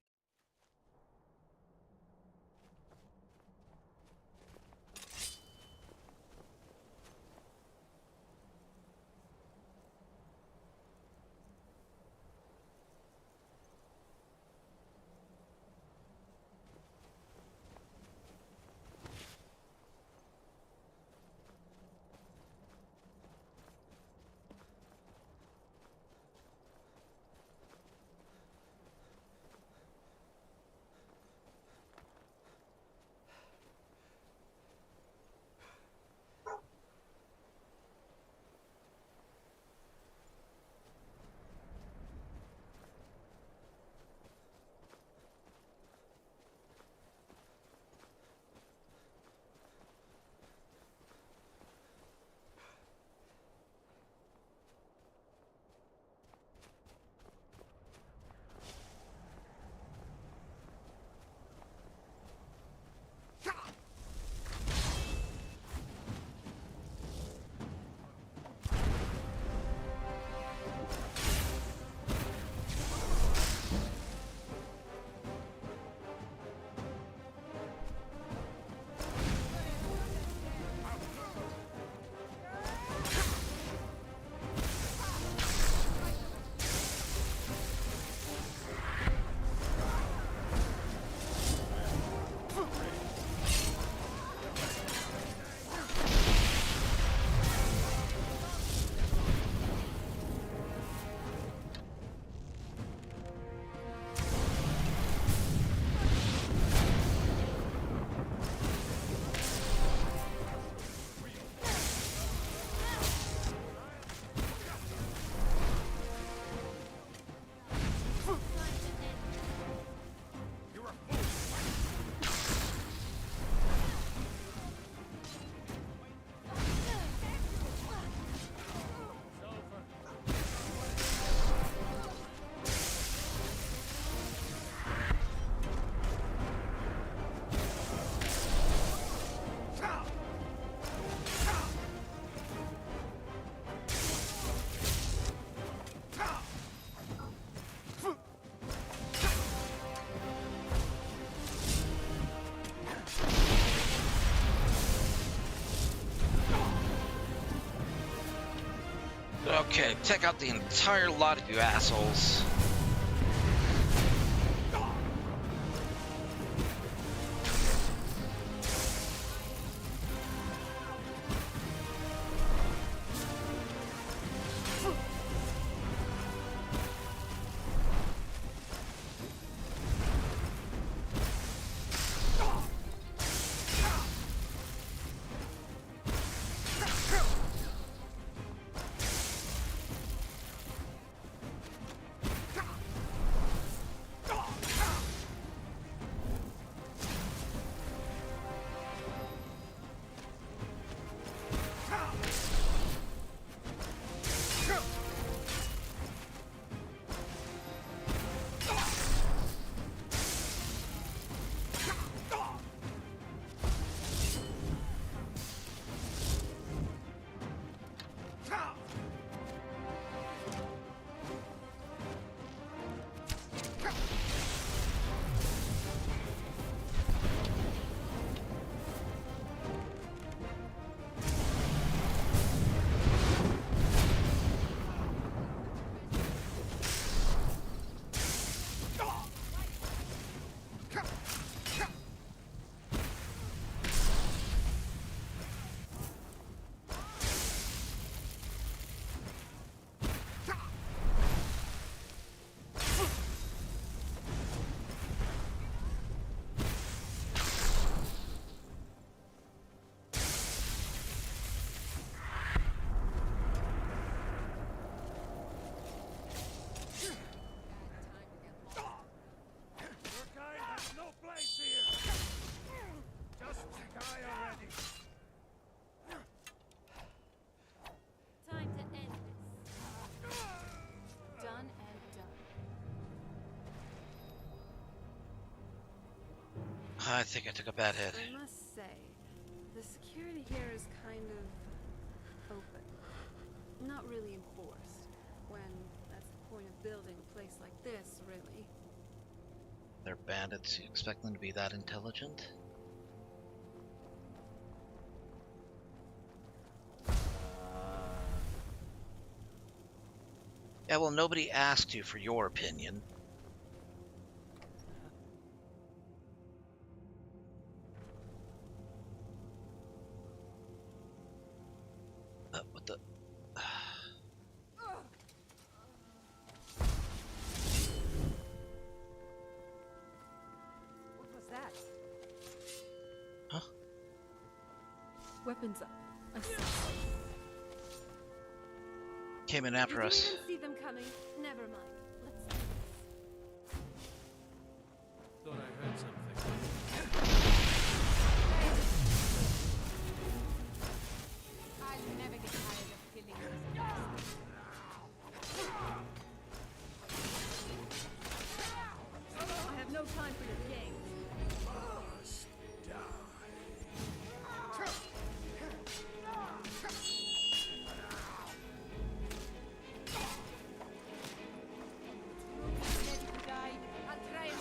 Okay, take out the entire lot of you assholes. Time to end this. Done and done. I think I took a bad hit. I must say, the security here is kind of open. Not really enforced, when that's the point of They're bandits. You expect them to be that intelligent? Yeah, well, nobody asked you for your opinion. What the? What was that? Huh? Weapons up. I see. Came in after Did us. you even see them coming? Never mind. Let's. Thought I heard something. I'll never get tired of killing you. I have no time for your games. Let you die. I'll try and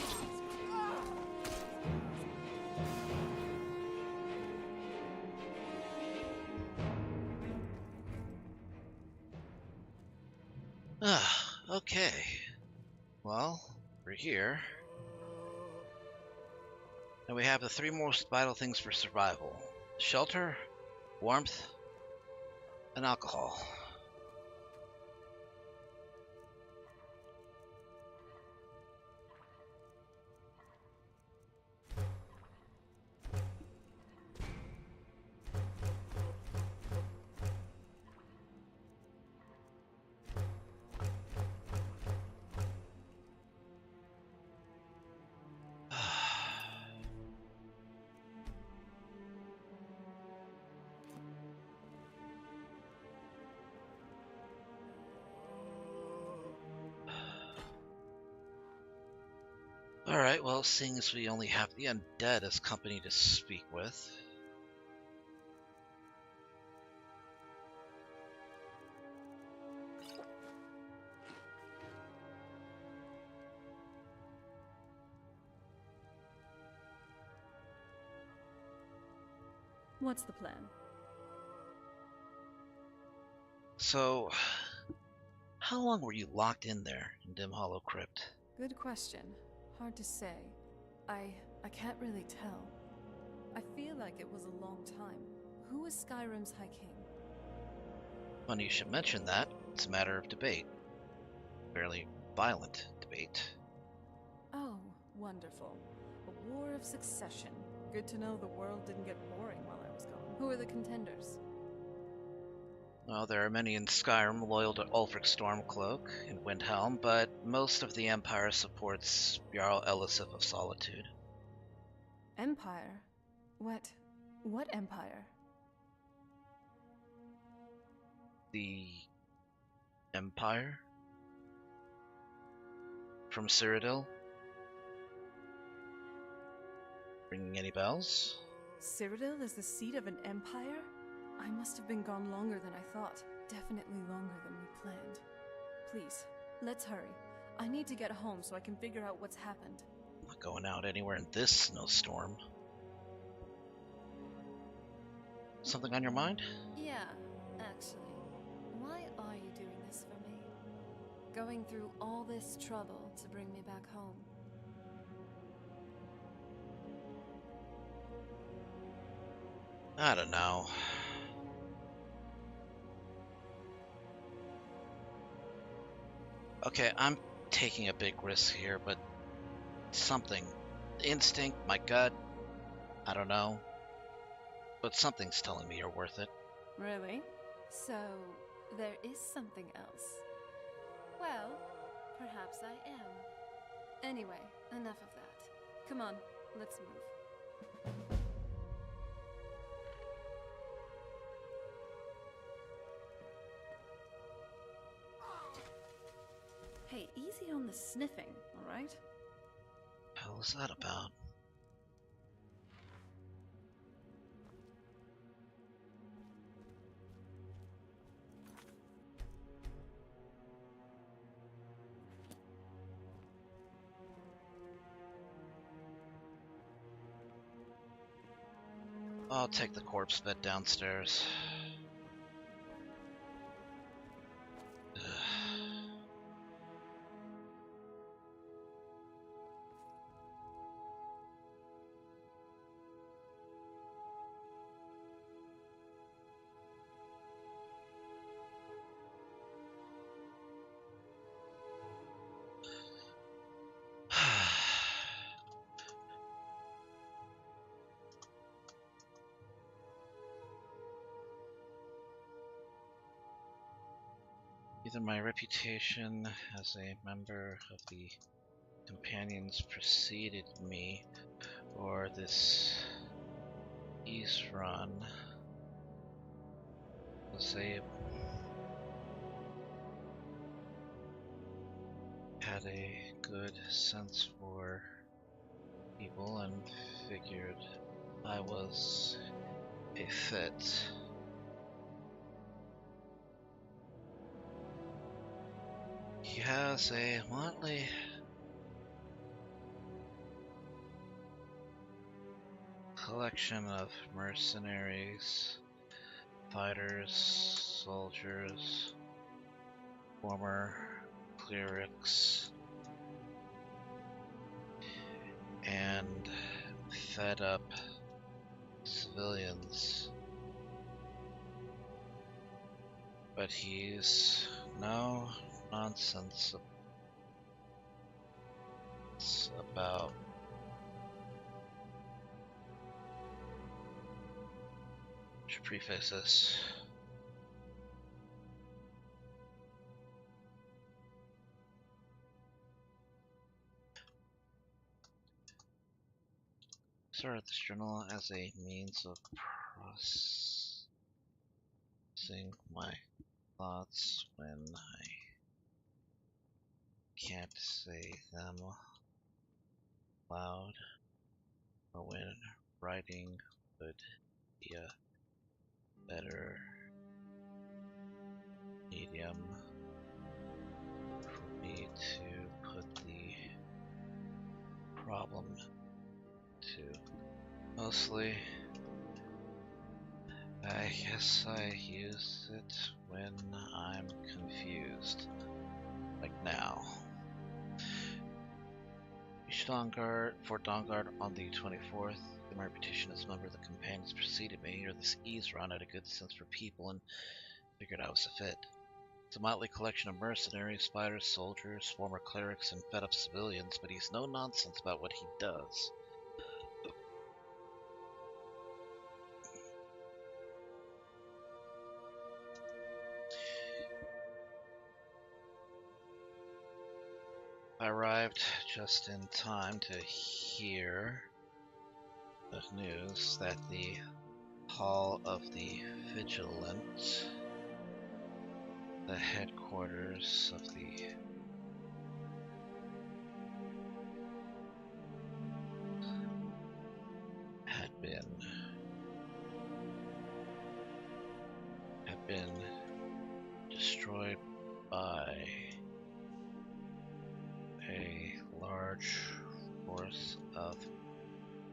Okay. Well, we're here. And we have the 3 most vital things for survival. Shelter, warmth, and alcohol. Alright, well, seeing as we only have the undead as company to speak with. What's the plan? So, how long were you locked in there in Dim Hollow Crypt? Good question. Hard to say. I can't really tell. I feel like it was a long time. Who is Skyrim's High King? Funny you should mention that. It's a matter of debate. Fairly violent debate. Oh, wonderful. A war of succession. Good to know the world didn't get boring while I was gone. Who are the contenders? Well, there are many in Skyrim loyal to Ulfric Stormcloak and Windhelm, but most of the Empire supports Jarl Elisif of Solitude. Empire? What empire? The Empire? From Cyrodiil? Ringing any bells? Cyrodiil is the seat of an empire? I must have been gone longer than I thought. Definitely longer than we planned. Please, let's hurry. I need to get home so I can figure out what's happened. I'm not going out anywhere in this snowstorm. Something on your mind? Yeah, actually. Why are you doing this for me? Going through all this trouble to bring me back home. I don't know. Okay, I'm taking a big risk here, but something. Instinct, my gut, I don't know. But something's telling me you're worth it. Really? So, there is something else. Well, perhaps I am. Anyway, enough of that. Come on, let's move. Hey, easy on the sniffing, alright? Hell is that about? I'll take the corpse bed downstairs. Either my reputation as a member of the companions preceded me, or this ease run was had a good sense for people and figured I was a fit. He has a motley collection of mercenaries, fighters, soldiers, former clerics, and fed up civilians. But he's no nonsense about should preface this. Started this journal as a means of processing my thoughts when I can't say them loud, or when writing would be a better medium for me to put the problem to. Mostly, I guess I use it when I'm confused, like now. Reached Fort Dawnguard on the 24th. My reputation as a member of the companions preceded me, or this ease run had a good sense for people and figured I was a fit. It's a motley collection of mercenaries, fighters, soldiers, former clerics, and fed-up civilians, but he's no nonsense about what he does. I arrived just in time to hear the news that the Hall of the Vigilant, the headquarters of the had been destroyed by a large force of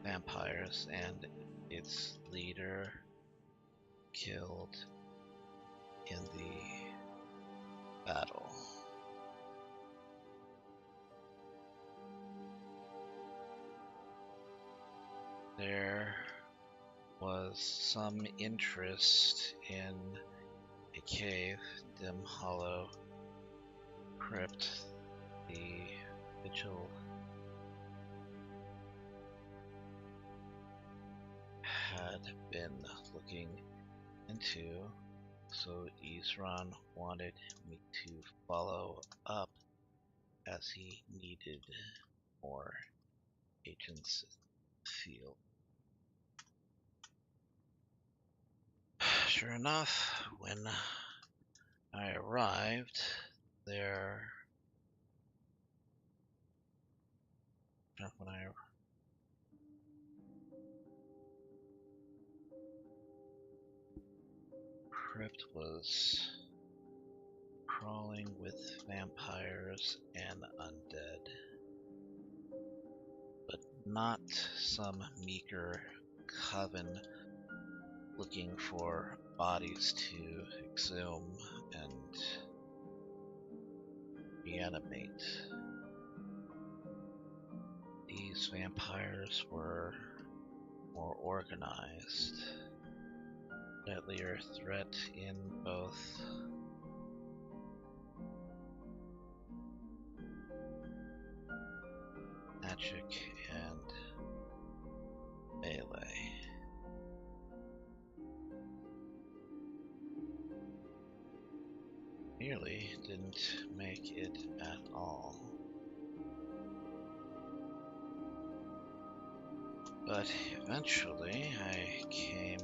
vampires and its leader killed in the battle. There was some interest in a cave, dim hollow crypt the vigil had been looking into, so Isran wanted me to follow up as he needed more agents in the field. Sure enough, when I arrived there, crypt was crawling with vampires and undead, but not some meager coven looking for bodies to exhume and reanimate. These vampires were more organized, deadlier threat in both magic and melee. Nearly didn't make it at all. But eventually I came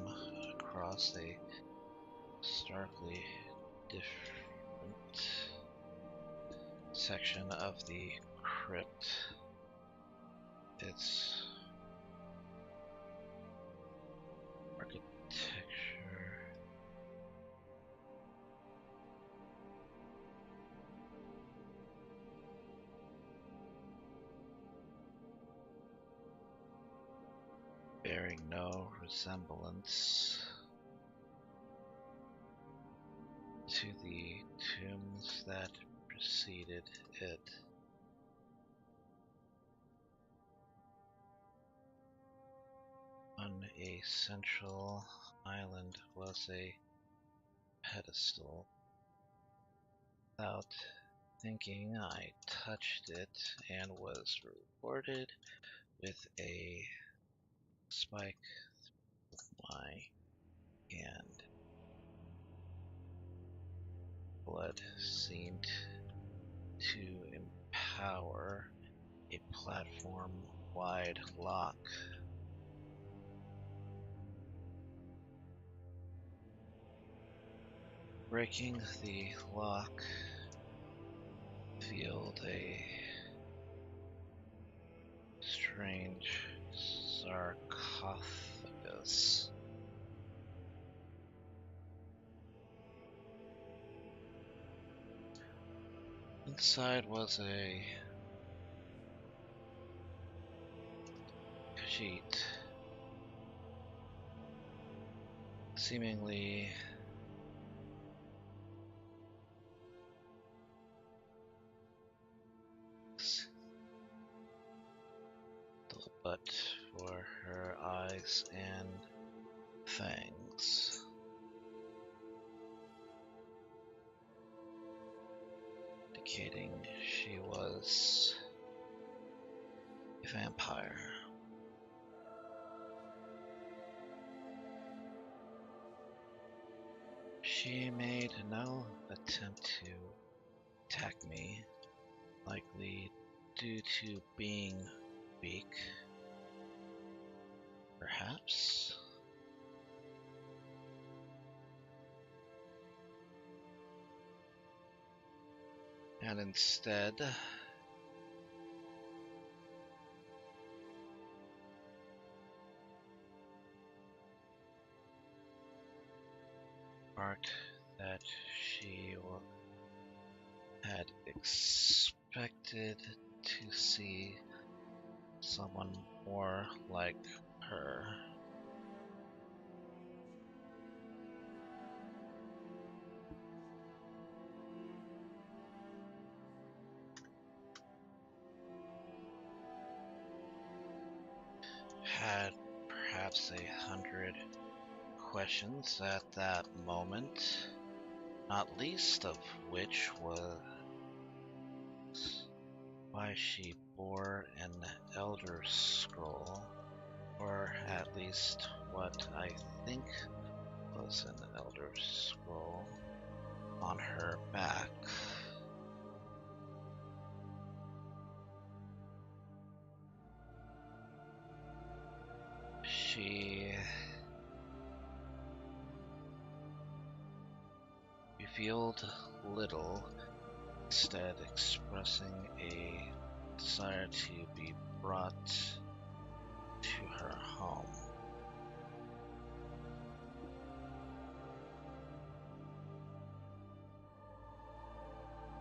across a starkly different section of the crypt. Its architecture bearing no resemblance to the tombs that preceded it. On a central island was a pedestal. Without thinking, I touched it and was rewarded with a spike through my hand. Blood seemed to empower a platform-wide lock. Breaking the lock revealed a strange sarcophagus. Inside was a sheet, seemingly but for her eyes and fangs, indicating she was a vampire. She made no attempt to attack me, likely due to being weak. Perhaps? And instead, part that she had expected to see someone more like her. Had perhaps 100 questions at that moment, not least of which was why she bore an Elder Scroll, or at least what I think was an Elder Scroll, on her back. She revealed little, instead expressing a desire to be brought to her home.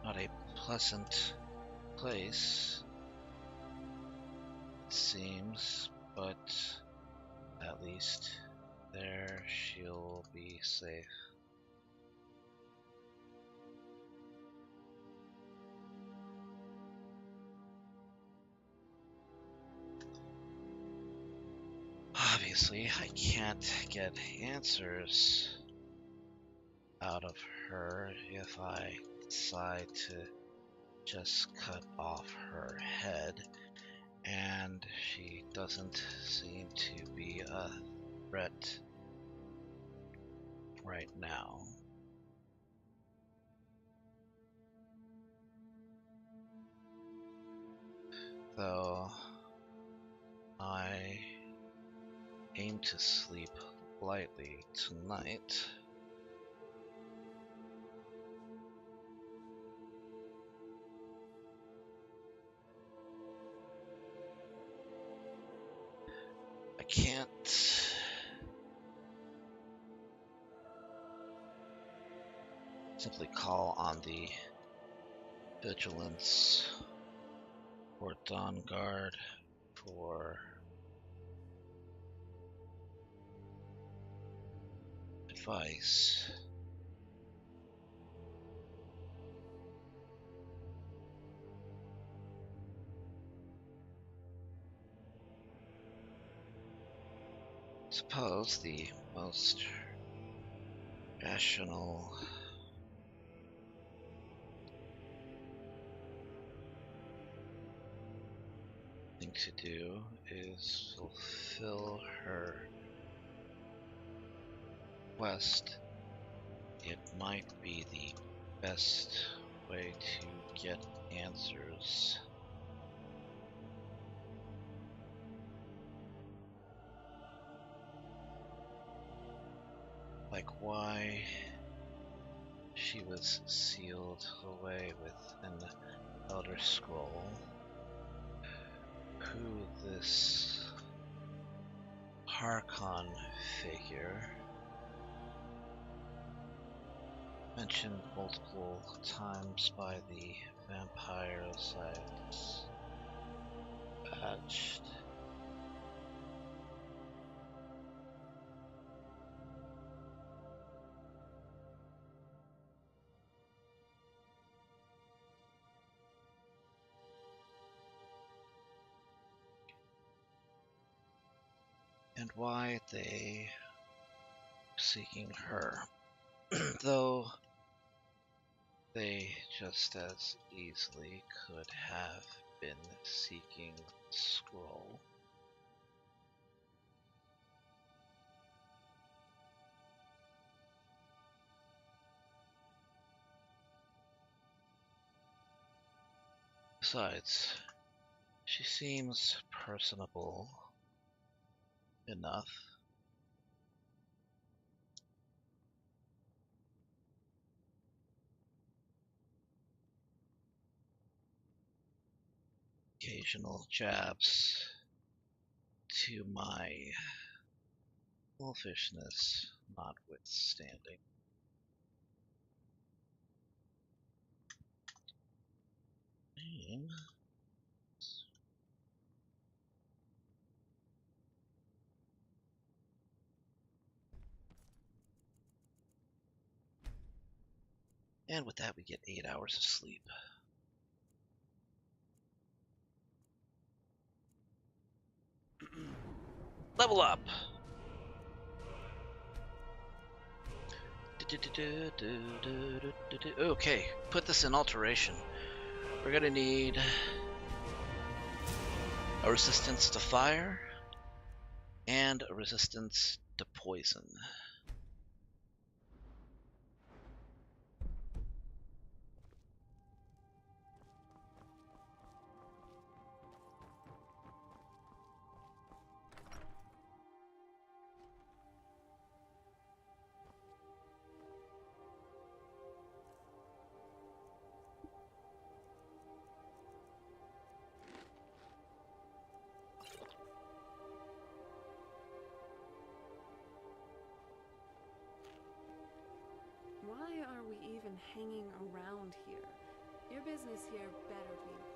Not a pleasant place, it seems, but at least There she'll be safe. Obviously, I can't get answers out of her if I decide to just cut off her head, and she doesn't seem to be a threat right now. Though I aim to sleep lightly tonight. I can't simply call on the vigilance or dawn guard for advice. Suppose the most rational thing to do is fulfill her quest. It might be the best way to get answers. Like why she was sealed away with an Elder Scroll, who this Harkon figure, mentioned multiple times by the vampire sites, patched. And why they seeking her, though they just as easily could have been seeking the scroll. Besides, she seems personable enough. Occasional jabs to my wolfishness notwithstanding. And with that, we get 8 hours of sleep. Level up! Okay, put this in alteration. We're gonna need a resistance to fire and a resistance to poison. Why are we even hanging around here? Your business here better be important.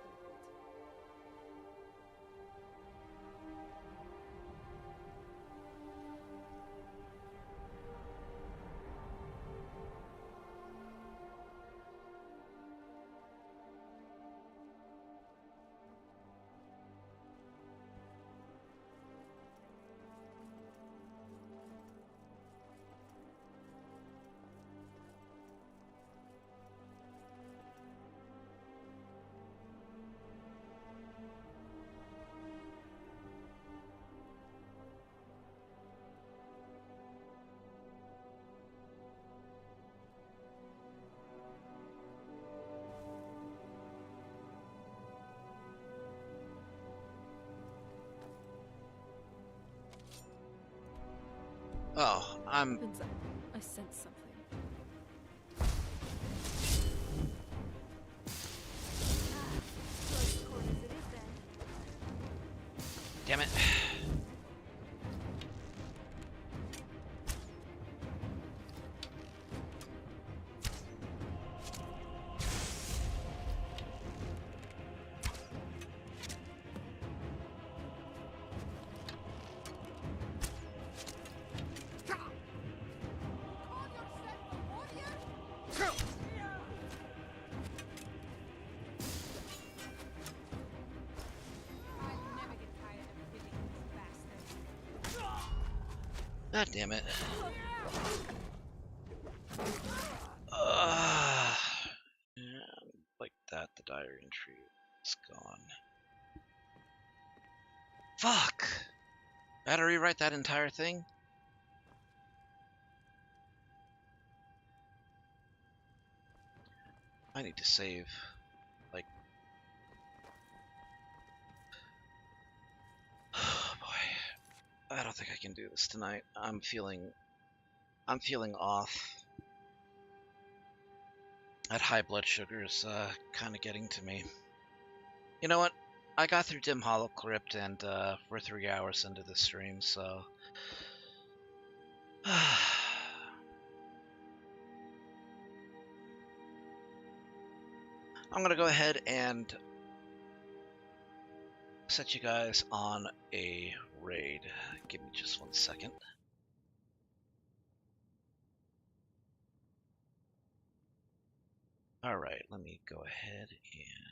I'm Vincent, I sense something. Close quarters it is then. damn it. God damn it. And like that, the diary entry is gone. Fuck! I had to rewrite that entire thing? I need to save, like... Oh boy. I don't think I can do this tonight. I'm feeling off. That high blood sugar is kind of getting to me. You know what? I got through Dim Hollow Crypt and we're 3 hours into the stream, so... I'm gonna go ahead and set you guys on a raid. Give me just 1 second. Alright, let me go ahead and...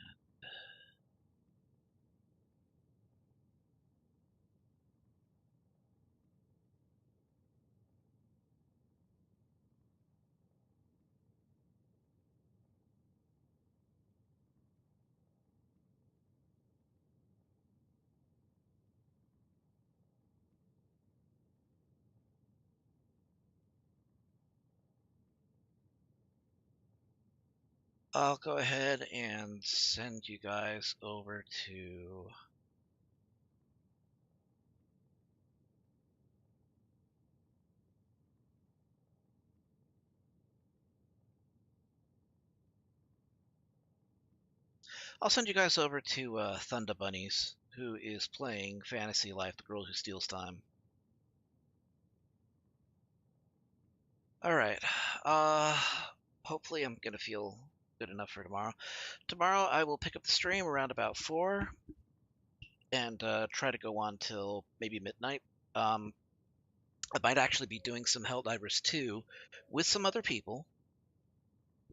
I'll go ahead and send you guys over to... I'll send you guys over to Thunder Bunnies, who is playing Fantasy Life, The Girl Who Steals Time. Alright, hopefully I'm gonna feel good enough for tomorrow. Tomorrow I will pick up the stream around about 4 and try to go on till maybe midnight. I might actually be doing some Helldivers 2 with some other people.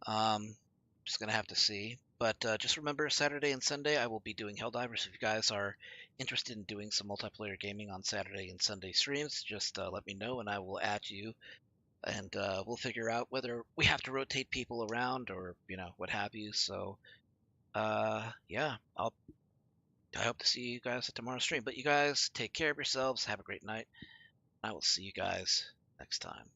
Just gonna have to see. But just remember, Saturday and Sunday I will be doing Helldivers. If you guys are interested in doing some multiplayer gaming on Saturday and Sunday streams, just let me know and I will add you. And we'll figure out whether we have to rotate people around or, you know, what have you. So, yeah, I hope to see you guys at tomorrow's stream. But you guys take care of yourselves. Have a great night. I will see you guys next time.